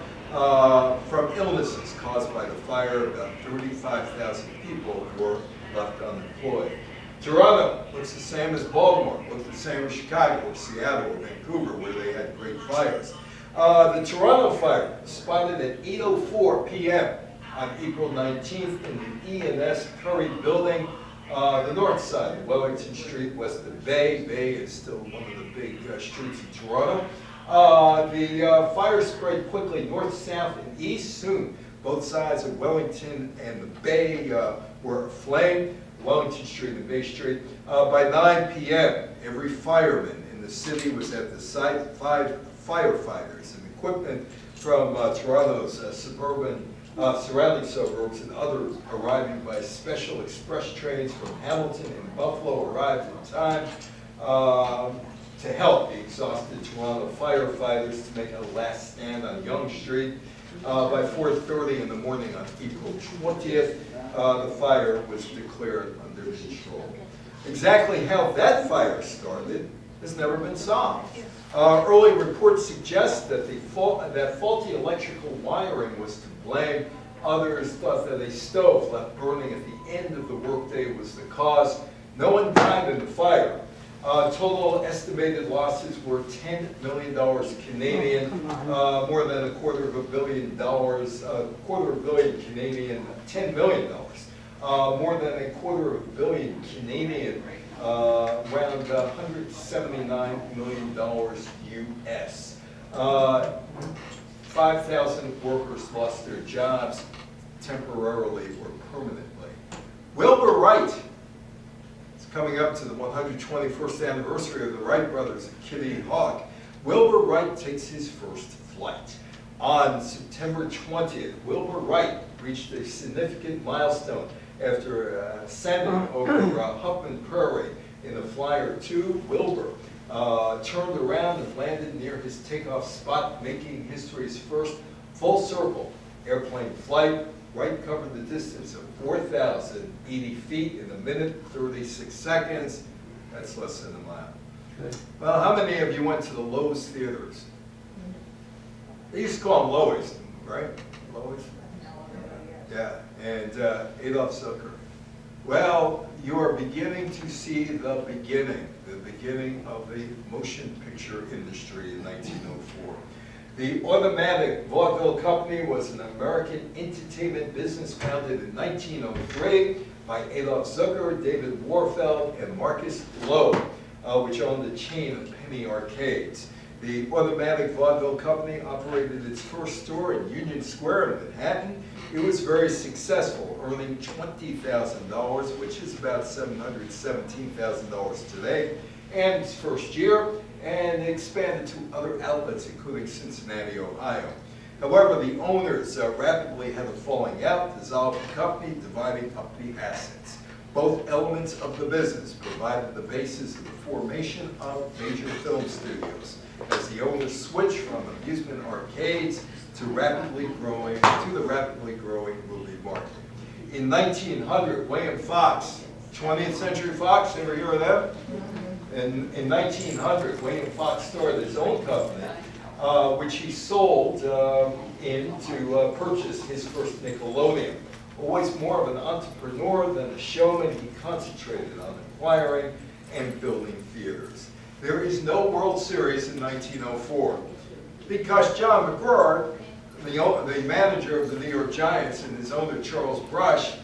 from illnesses caused by the fire. About 35,000 people were left unemployed. Toronto looks the same as Baltimore, looks the same as Chicago, or Seattle, or Vancouver, where they had great fires. The Toronto fire spotted at 8:04 p.m. on April 19th in the E&S Curry building, the north side of Wellington Street, west of Bay. Bay is still one of the big streets in Toronto. The fire spread quickly north, south, and east. Soon, both sides of Wellington and the Bay were aflame. Wellington Street and Bay Street. By 9 p.m., every fireman in the city was at the site. 5 firefighters and equipment from Toronto's surrounding suburbs and others arriving by special express trains from Hamilton and Buffalo arrived in time to help the exhausted Toronto firefighters to make a last stand on Yonge Street. By 4:30 in the morning on April 20th, the fire was declared under control. Exactly how that fire started has never been solved. Early reports suggest that that faulty electrical wiring was to blame. Others thought that a stove left burning at the end of the workday was the cause. No one died in the fire. Total estimated losses were $10 million Canadian, more than $250 million, $250 million Canadian, $10 million, more than $250 million Canadian, around $179 million US. 5,000 workers lost their jobs temporarily or permanently. Wilbur Wright, coming up to the 121st anniversary of the Wright brothers at Kitty Hawk, Wilbur Wright takes his first flight. On September 20th, Wilbur Wright reached a significant milestone after ascending over Huffman Prairie in the Flyer 2. Wilbur turned around and landed near his takeoff spot, making history's first full circle airplane flight. Wright covered the distance of 4,080 feet in a minute, 36 seconds. That's less than a mile. Okay. Well, how many of you went to the Lowe's theaters? They used to call them Lowe's, right? Lowe's? Yeah, and Adolf Zucker. Well, you are beginning to see the beginning of the motion picture industry in 1904. The Automatic Vaudeville Company was an American entertainment business founded in 1903 by Adolf Zucker, David Warfeld, and Marcus Lowe, which owned a chain of penny arcades. The Automatic Vaudeville Company operated its first store in Union Square in Manhattan. It was very successful, earning $20,000, which is about $717,000 today, and its first year, and expanded to other outlets, including Cincinnati, Ohio. However, the owners rapidly had a falling out, dissolved the company, dividing up the assets. Both elements of the business provided the basis of the formation of major film studios, as the owners switched from amusement arcades to the rapidly growing movie market. In 1900, William Fox, 20th Century Fox, ever hear of them? In 1900, William Fox started his own company, which he sold in to purchase his first Nickelodeon. Always more of an entrepreneur than a showman, he concentrated on acquiring and building theaters. There is no World Series in 1904 because John McGraw the manager of the New York Giants and his owner, Charles Brush,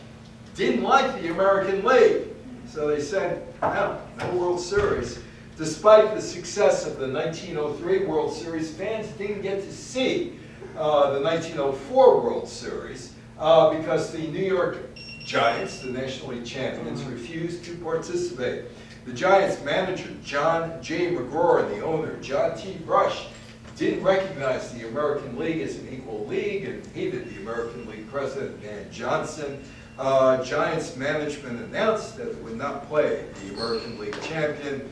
didn't like the American League. So they said, no World Series. Despite the success of the 1903 World Series, fans didn't get to see the 1904 World Series because the New York Giants, the National League champions, refused to participate. The Giants manager, John J. McGraw, and the owner, John T. Brush, didn't recognize the American League as an equal league and hated the American League president, Dan Johnson. Giants management announced that it would not play the American League champion,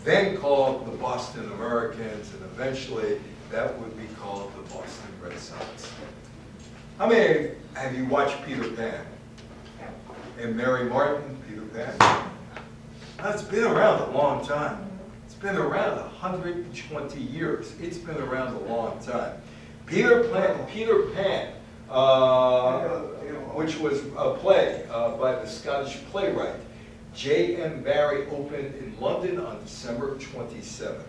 then called the Boston Americans, and eventually that would be called the Boston Red Sox. How many have you watched Peter Pan? And Mary Martin, Peter Pan? That's been around a long time. It's been around 120 years. It's been around a long time. Peter Pan, which was a play by the Scottish playwright J.M. Barrie, opened in London on December 27th.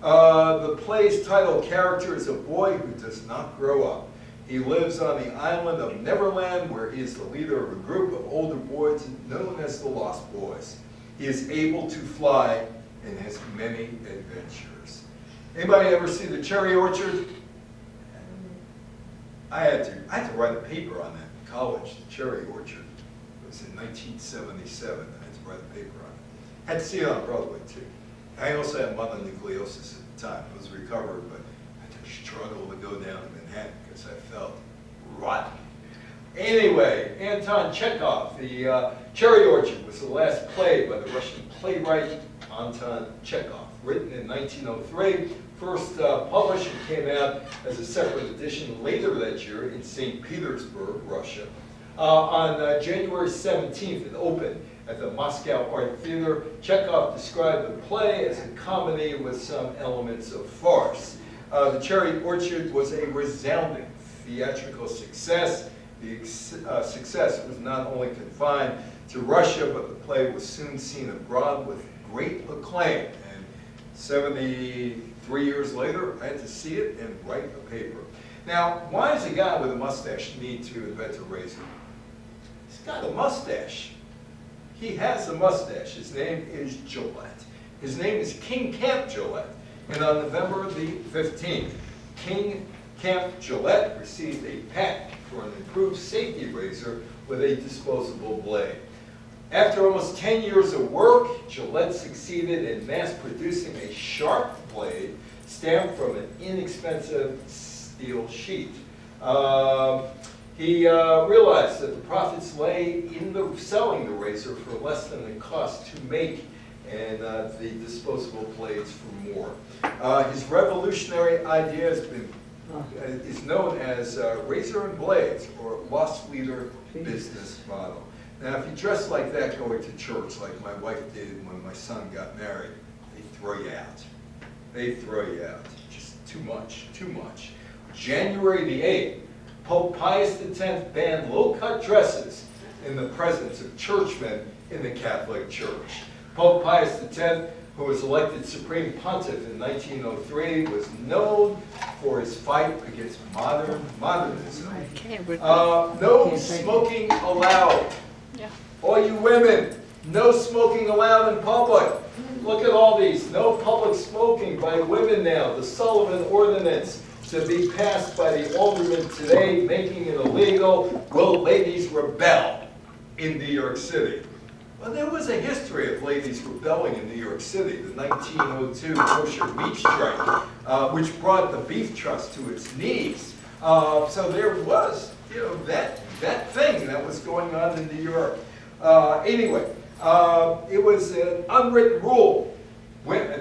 The play's title character is a boy who does not grow up. He lives on the island of Neverland, where he is the leader of a group of older boys known as the Lost Boys. He is able to fly and has many adventures. Anybody ever see The Cherry Orchard? I had to write a paper on that in college, The Cherry Orchard. It was in 1977. I had to write a paper on it. Had to see it on Broadway, too. I also had mononucleosis at the time. I was recovered, but I had to struggle to go down to Manhattan because I felt rotten. Anyway, Anton Chekhov, The Cherry Orchard was the last play by the Russian playwright Anton Chekhov, written in 1903. First published and came out as a separate edition later that year in St. Petersburg, Russia. On January 17th, it opened at the Moscow Art Theater. Chekhov described the play as a comedy with some elements of farce. The Cherry Orchard was a resounding theatrical success. The success was not only confined to Russia, but the play was soon seen abroad with great acclaim. And 73 years later, I had to see it and write a paper. Now, why does a guy with a mustache need to invent a razor? He's got a mustache. He has a mustache. His name is Gillette. His name is King Camp Gillette. And on November the 15th, King Camp Gillette received a patent for an improved safety razor with a disposable blade. After almost 10 years of work, Gillette succeeded in mass producing a sharp blade stamped from an inexpensive steel sheet. He realized that the profits lay in selling the razor for less than it cost to make, and the disposable blades for more. His revolutionary idea is known as razor and blades, or loss leader business model. Now, if you dress like that going to church, like my wife did when my son got married, they throw you out. They throw you out. Just too much, too much. January the 8th, Pope Pius X banned low-cut dresses in the presence of churchmen in the Catholic Church. Pope Pius X, who was elected Supreme Pontiff in 1903, was known for his fight against modernism. No smoking allowed. Yeah. All you women, no smoking allowed in public. Look at all these. No public smoking by women now. The Sullivan Ordinance to be passed by the aldermen today, making it illegal. Will ladies rebel in New York City? Well, there was a history of ladies rebelling in New York City, the 1902 kosher meat strike, which brought the beef trust to its knees. So there was, that thing that was going on in New York. Anyway, it was an unwritten rule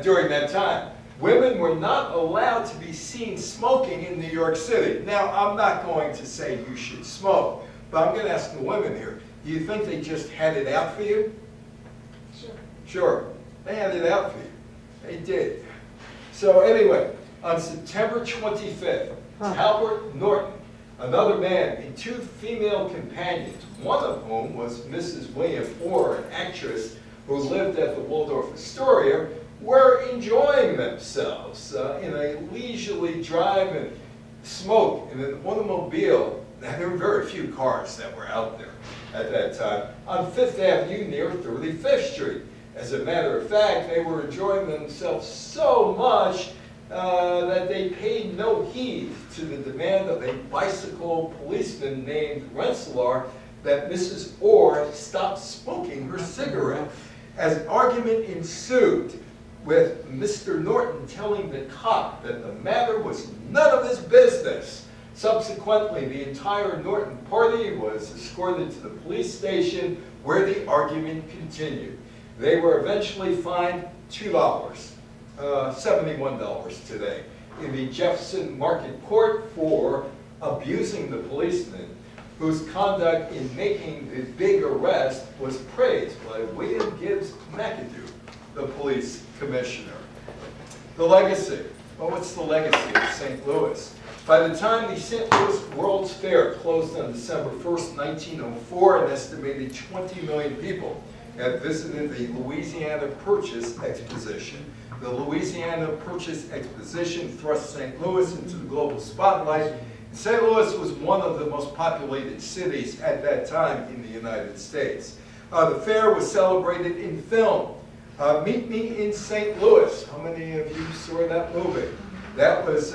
during that time. Women were not allowed to be seen smoking in New York City. Now, I'm not going to say you should smoke, but I'm going to ask the women here. Do you think they just had it out for you? Sure. Sure. They had it out for you. They did. So anyway, on September 25th, Talbot Norton, another man, and two female companions, one of whom was Mrs. William Orr, an actress who lived at the Waldorf Astoria, were enjoying themselves in a leisurely drive, and smoke in an automobile. Now, there were very few cars that were out there at that time, on 5th Avenue near 35th Street. As a matter of fact, they were enjoying themselves so much that they paid no heed to the demand of a bicycle policeman named Rensselaer that Mrs. Orr stop smoking her cigarette. As an argument ensued, with Mr. Norton telling the cop that the matter was none of his business. Subsequently, the entire Norton party was escorted to the police station where the argument continued. They were eventually fined $2, $71 today, in the Jefferson Market Court for abusing the policeman, whose conduct in making the big arrest was praised by William Gibbs McAdoo, the police commissioner. The legacy. Well, what's the legacy of St. Louis? By the time the St. Louis World's Fair closed on December 1st, 1904, an estimated 20 million people had visited the Louisiana Purchase Exposition. The Louisiana Purchase Exposition thrust St. Louis into the global spotlight. St. Louis was one of the most populated cities at that time in the United States. The fair was celebrated in film. Meet Me in St. Louis. How many of you saw that movie? That was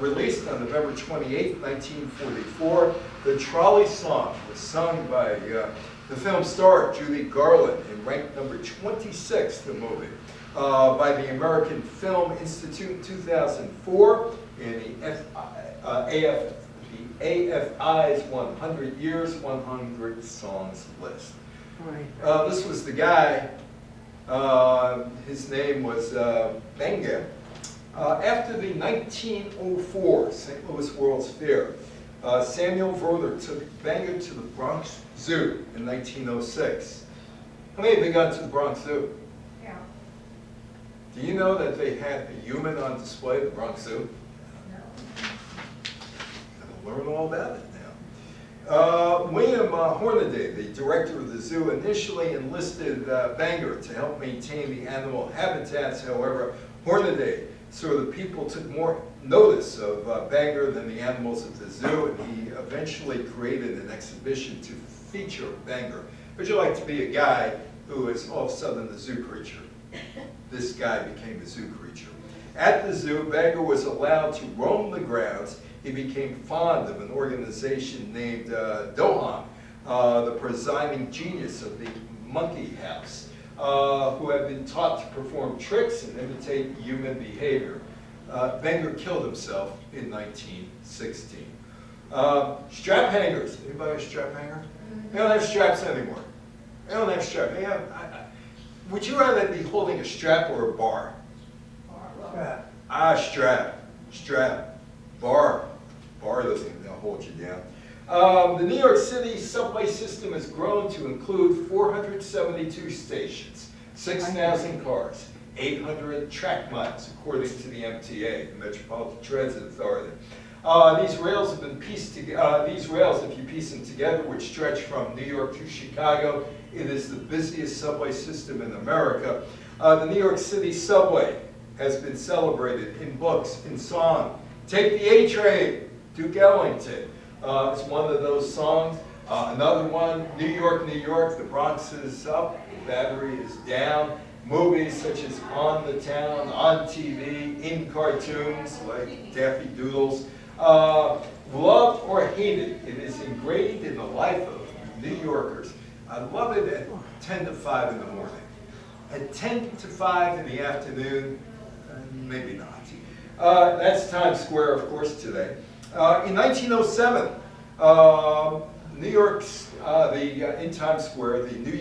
released on November 28, 1944. The Trolley Song was sung by the film star Judy Garland and ranked number 26, the movie, by the American Film Institute in 2004 in the AFI's 100 Years, 100 Songs list. Right. This was the guy, his name was Benga. After the 1904 St. Louis World's Fair, Samuel Verler took Benga to the Bronx Zoo in 1906. How many of you got to the Bronx Zoo? Yeah. Do you know that they had a human on display at the Bronx Zoo? No. You'll learn all about it now. William Hornaday, the director of the zoo, initially enlisted Bangor to help maintain the animal habitats. However, Hornaday saw that people took more notice of Bangor than the animals at the zoo, and he eventually created an exhibition to feature Bangor. Would you like to be a guy who is all of a sudden a zoo creature? This guy became a zoo creature. At the zoo, Bangor was allowed to roam the grounds. He became fond of an organization named Dohan, the presiding genius of the monkey house, who had been taught to perform tricks and imitate human behavior. Bangor killed himself in 1916. Strap hangers. Anybody have a strap hanger? They don't have straps anymore. They don't have straps. Would you rather be holding a strap or a bar? Strap. Strap. Strap. Bar. Bar doesn't hold you down. The New York City subway system has grown to include 472 stations, 6,000 cars, 800 track miles, according to the MTA, the Metropolitan Transit Authority. These rails have been pieced together. These rails, if you piece them together, which stretch from New York to Chicago, it is the busiest subway system in America. The New York City subway has been celebrated in books, in song. Take the A train, Duke Ellington. It's one of those songs. Another one, New York, New York, the Bronx is up, the Battery is down. Movies such as On the Town, on TV, in cartoons like Daffy Doodles. Loved or hated, it is ingrained in the life of New Yorkers. I love it at 10 to 5 in the morning. At 10 to 5 in the afternoon, maybe not. That's Times Square, of course, today. In 1907, New York's, in Times Square, the New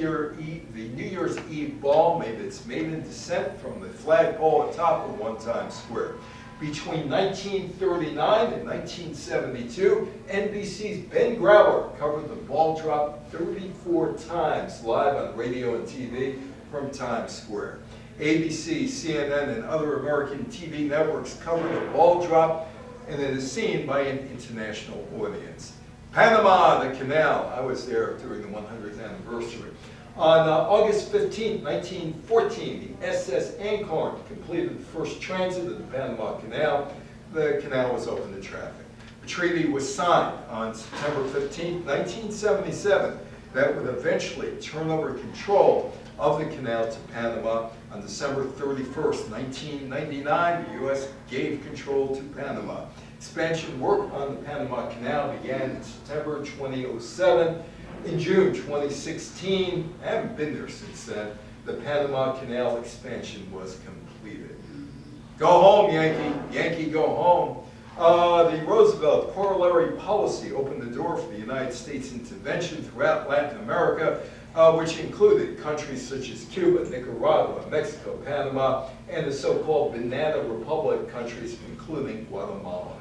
Year's Eve ball made its maiden descent from the flagpole atop of One Times Square. Between 1939 and 1972, NBC's Ben Grauer covered the ball drop 34 times live on radio and TV from Times Square. ABC, CNN, and other American TV networks covered the ball drop, and it is seen by an international audience. Panama, the canal. I was there during the 100th anniversary. On August 15, 1914, the SS Anchorn completed the first transit of the Panama Canal. The canal was open to traffic. treaty was signed on September 15, 1977, that would eventually turn over control of the canal to Panama. On December 31st, 1999, the U.S. gave control to Panama. Expansion work on the Panama Canal began in September 2007. In June 2016, I haven't been there since then, the Panama Canal expansion was completed. Go home, Yankee. Yankee, go home. The Roosevelt corollary policy opened the door for the United States intervention throughout Latin America, which included countries such as Cuba, Nicaragua, Mexico, Panama, and the so-called Banana Republic countries, including Guatemala.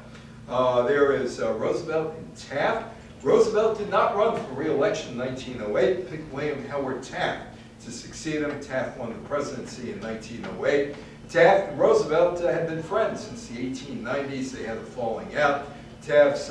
There is Roosevelt and Taft. Roosevelt did not run for re-election in 1908, picked William Howard Taft to succeed him. Taft won the presidency in 1908. Taft and Roosevelt had been friends since the 1890s. They had a falling out. Taft's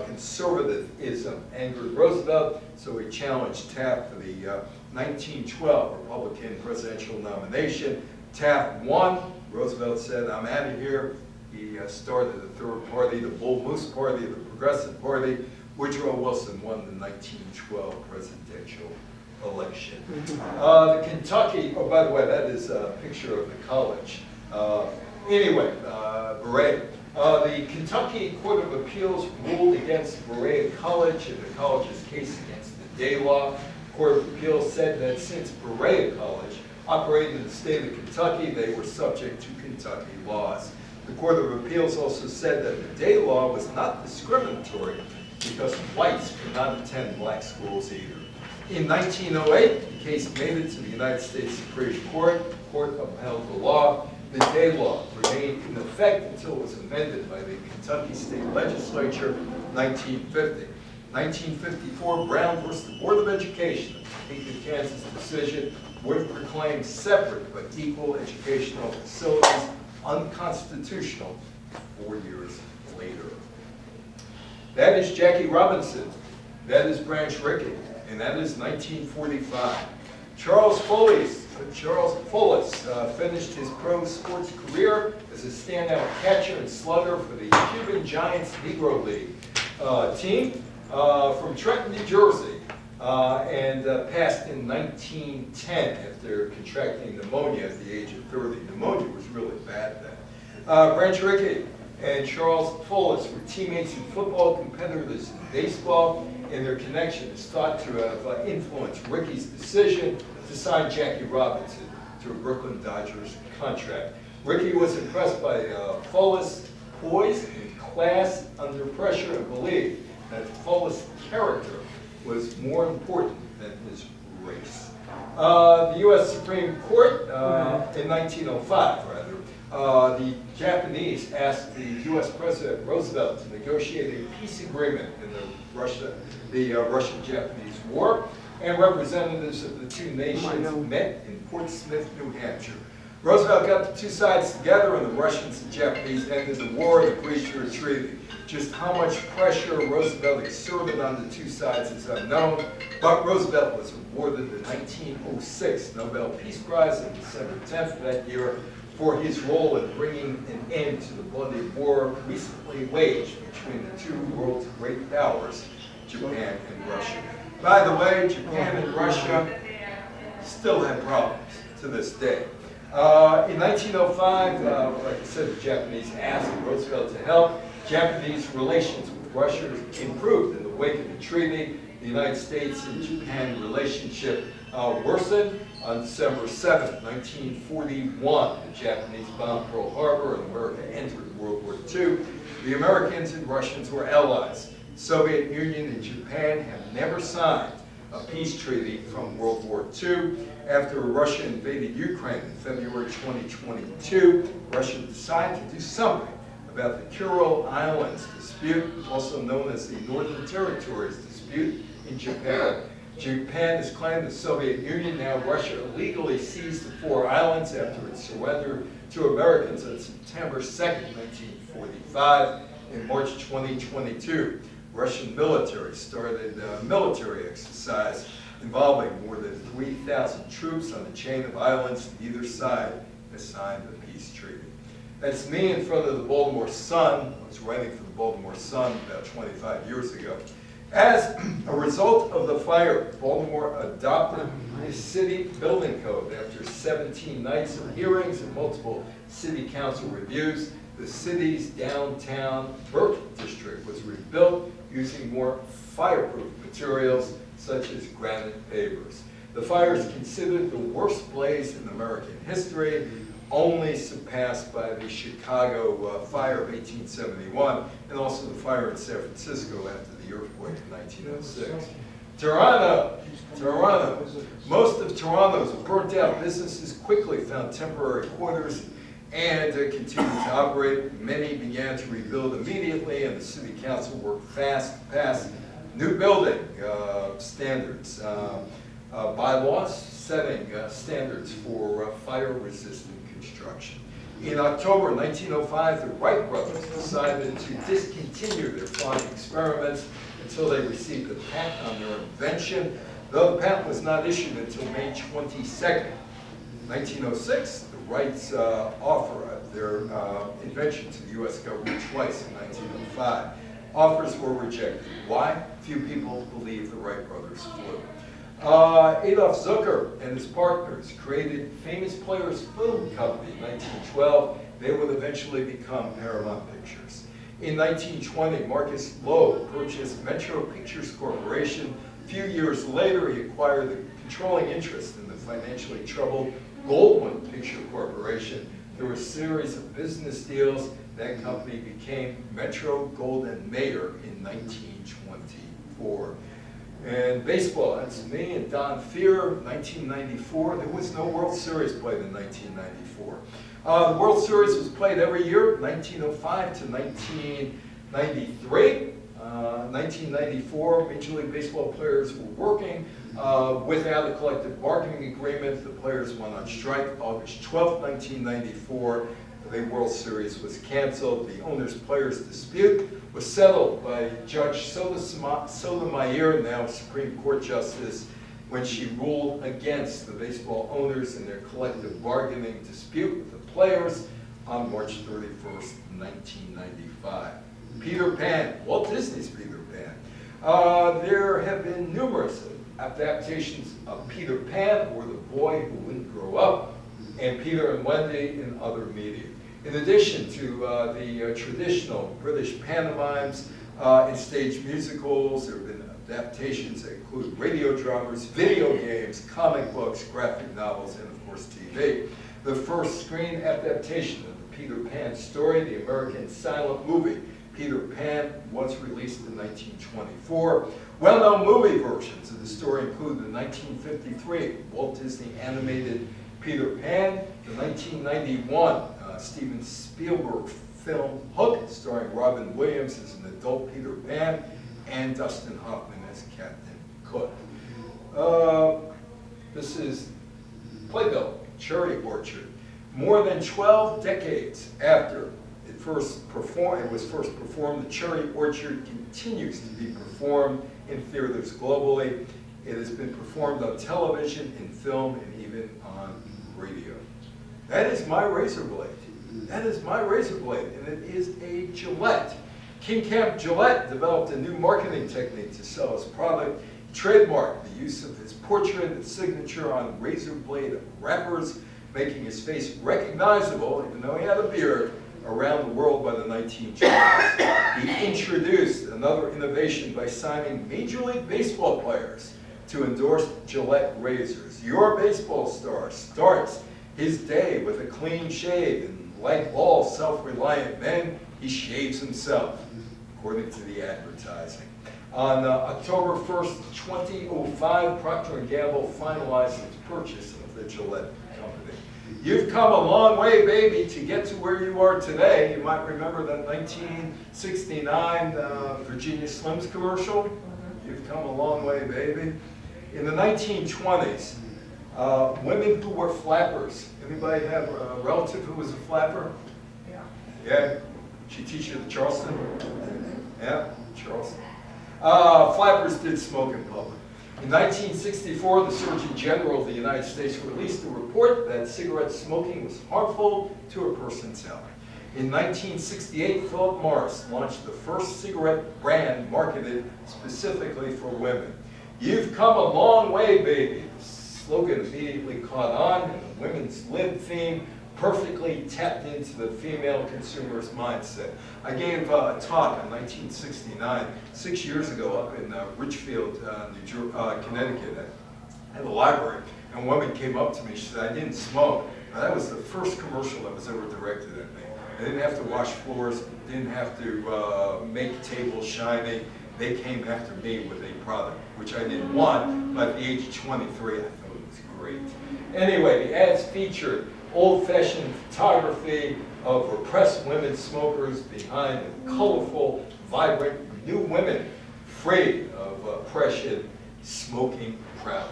conservatism angered Roosevelt, so he challenged Taft for the 1912 Republican presidential nomination. Taft won. Roosevelt said, "I'm out of here." He started the third party, the Bull Moose Party, the Progressive Party. Woodrow Wilson won the 1912 presidential election. The Kentucky, oh, by the way, that is a picture of the college. Berea. The Kentucky Court of Appeals ruled against Berea College in the college's case against the Day Law. The Court of Appeals said that since Berea College operated in the state of Kentucky, they were subject to Kentucky laws. The Court of Appeals also said that the Day Law was not discriminatory because whites could not attend black schools either. In 1908, the case made it to the United States Supreme Court. The court upheld the law. The Day Law remained in effect until it was amended by the Kentucky State Legislature in 1950. 1954, Brown versus the Board of Education, a Topeka, Kansas decision, would proclaim separate but equal educational facilities unconstitutional 4 years later. That is Jackie Robinson. That is Branch Rickey. And that is 1945. Charles Fullis finished his pro sports career as a standout catcher and slugger for the Cuban Giants Negro League team from Trenton, New Jersey, and passed in 1910 after contracting pneumonia at the age of 30. Pneumonia was really bad then. Branch Rickey and Charles Fullis were teammates in football, competitors in baseball, and their connection is thought to have influenced Rickey's decision to sign Jackie Robinson to a Brooklyn Dodgers contract. Rickey was impressed by Fullis' poise and class under pressure and believed that Fullis' character was more important than his race. The U.S. Supreme Court, in 1905, the Japanese asked the U.S. President Roosevelt to negotiate a peace agreement in the Russian-Japanese War, and representatives of the two nations met in Portsmouth, New Hampshire. Roosevelt got the two sides together, and the Russians and Japanese ended the war and agreed to a treaty. Just how much pressure Roosevelt exerted on the two sides is unknown, but Roosevelt was awarded the 1906 Nobel Peace Prize on December 10th of that year for his role in bringing an end to the bloody war recently waged between the two world's great powers, Japan and Russia. By the way, Japan and Russia still have problems to this day. In 1905, like I said, the Japanese asked Roosevelt to help. Japanese relations with Russia improved in the wake of the treaty. The United States and Japan relationship worsened. On December 7, 1941, the Japanese bombed Pearl Harbor and America entered World War II. The Americans and Russians were allies. The Soviet Union and Japan have never signed a peace treaty from World War II. After Russia invaded Ukraine in February 2022, Russia decided to do something about the Kuril Islands dispute, also known as the Northern Territories dispute in Japan. Japan has claimed the Soviet Union. Now Russia illegally seized the 4 islands after it surrendered to Americans on September 2nd, 1945. In March 2022, Russian military started a military exercise involving more than 3,000 troops on a chain of islands. Neither side has signed the peace treaty. That's me in front of the Baltimore Sun. I was writing for the Baltimore Sun about 25 years ago. As a result of the fire, Baltimore adopted the city building code. After 17 nights of hearings and multiple city council reviews, the city's downtown Burke district was rebuilt using more fireproof materials such as granite pavers. The fire is considered the worst blaze in American history, only surpassed by the Chicago fire of 1871 and also the fire in San Francisco after the earthquake in 1906. Toronto. Most of Toronto's burnt out businesses quickly found temporary quarters and continued to operate. Many began to rebuild immediately, and the city council worked fast to pass new building standards, bylaws setting standards for fire-resistant construction. In October 1905, the Wright brothers decided to discontinue their flying experiments until they received a patent on their invention, though the patent was not issued until May 22nd. 1906, the Wrights offered their invention to the U.S. government twice in 1905. Offers were rejected. Why? Few people believe the Wright brothers flew. Adolf Zucker and his partners created Famous Players Film Company in 1912. They would eventually become Paramount Pictures. In 1920, Marcus Loeb purchased Metro Pictures Corporation. A few years later, he acquired the controlling interest in the financially troubled Goldwyn Picture Corporation. Through a series of business deals, that company became Metro Goldwyn Mayer in 1924. And baseball, that's me and Don Fear, 1994. There was no World Series played in 1994. The World Series was played every year, 1905 to 1993. 1994, Major League Baseball players were working without a collective bargaining agreement. The players went on strike. August 12, 1994, the World Series was canceled. The owners-players dispute was settled by Judge Sotomayor, now Supreme Court Justice, when she ruled against the baseball owners in their collective bargaining dispute with the players on March 31st, 1995. Peter Pan, Walt Disney's Peter Pan. There have been numerous adaptations of Peter Pan, or the boy who wouldn't grow up, and Peter and Wendy in other media. In addition to the traditional British pantomimes and stage musicals, there have been adaptations that include radio dramas, video games, comic books, graphic novels, and of course TV. The first screen adaptation of the Peter Pan story, the American silent movie Peter Pan, was released in 1924. Well-known movie versions of the story include the 1953 Walt Disney animated Peter Pan, the 1991 Steven Spielberg film Hook, starring Robin Williams as an adult Peter Pan, and Dustin Hoffman as Captain Cook. This is Playbill, Cherry Orchard. More than 12 decades after it was first performed, the Cherry Orchard continues to be performed in theaters globally. It has been performed on television, in film, and even on radio. That is my razor blade. That is my razor blade, and it is a Gillette. King Camp Gillette developed a new marketing technique to sell his product. He trademarked the use of his portrait and signature on razor blade wrappers, making his face recognizable, even though he had a beard, around the world by the 1920s. He introduced another innovation by signing Major League Baseball players to endorse Gillette razors. Your baseball star starts his day with a clean shave, and like all self-reliant men, he shaves himself, according to the advertising. On October 1st, 2005, Procter & Gamble finalized its purchase of the Gillette company. You've come a long way, baby, to get to where you are today. You might remember that 1969 Virginia Slims commercial. You've come a long way, baby. In the 1920s, women who were flappers. Anybody have a relative who was a flapper? Yeah. Yeah? She teach you the Charleston? Yeah, Charleston. Flappers did smoke in public. In 1964, the Surgeon General of the United States released a report that cigarette smoking was harmful to a person's health. In 1968, Philip Morris launched the first cigarette brand marketed specifically for women. You've come a long way, baby. The slogan immediately caught on, and the women's lib theme perfectly tapped into the female consumer's mindset. I gave a talk in 1969, 6 years ago, up in Richfield, Connecticut, at the library, and a woman came up to me. She said, "I didn't smoke." Now, that was the first commercial that was ever directed at me. I didn't have to wash floors, didn't have to make tables shiny. They came after me with a product, which I didn't want, but at the age of 23, I thought it was great. Anyway, the ads featured old-fashioned photography of repressed women smokers behind colorful, vibrant new women, free of oppression, smoking proudly.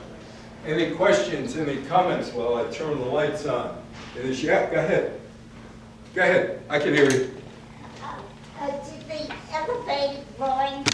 Any questions, any comments while I turn the lights on? It is, yeah, go ahead. Go ahead, I can hear you. Did the elevated lines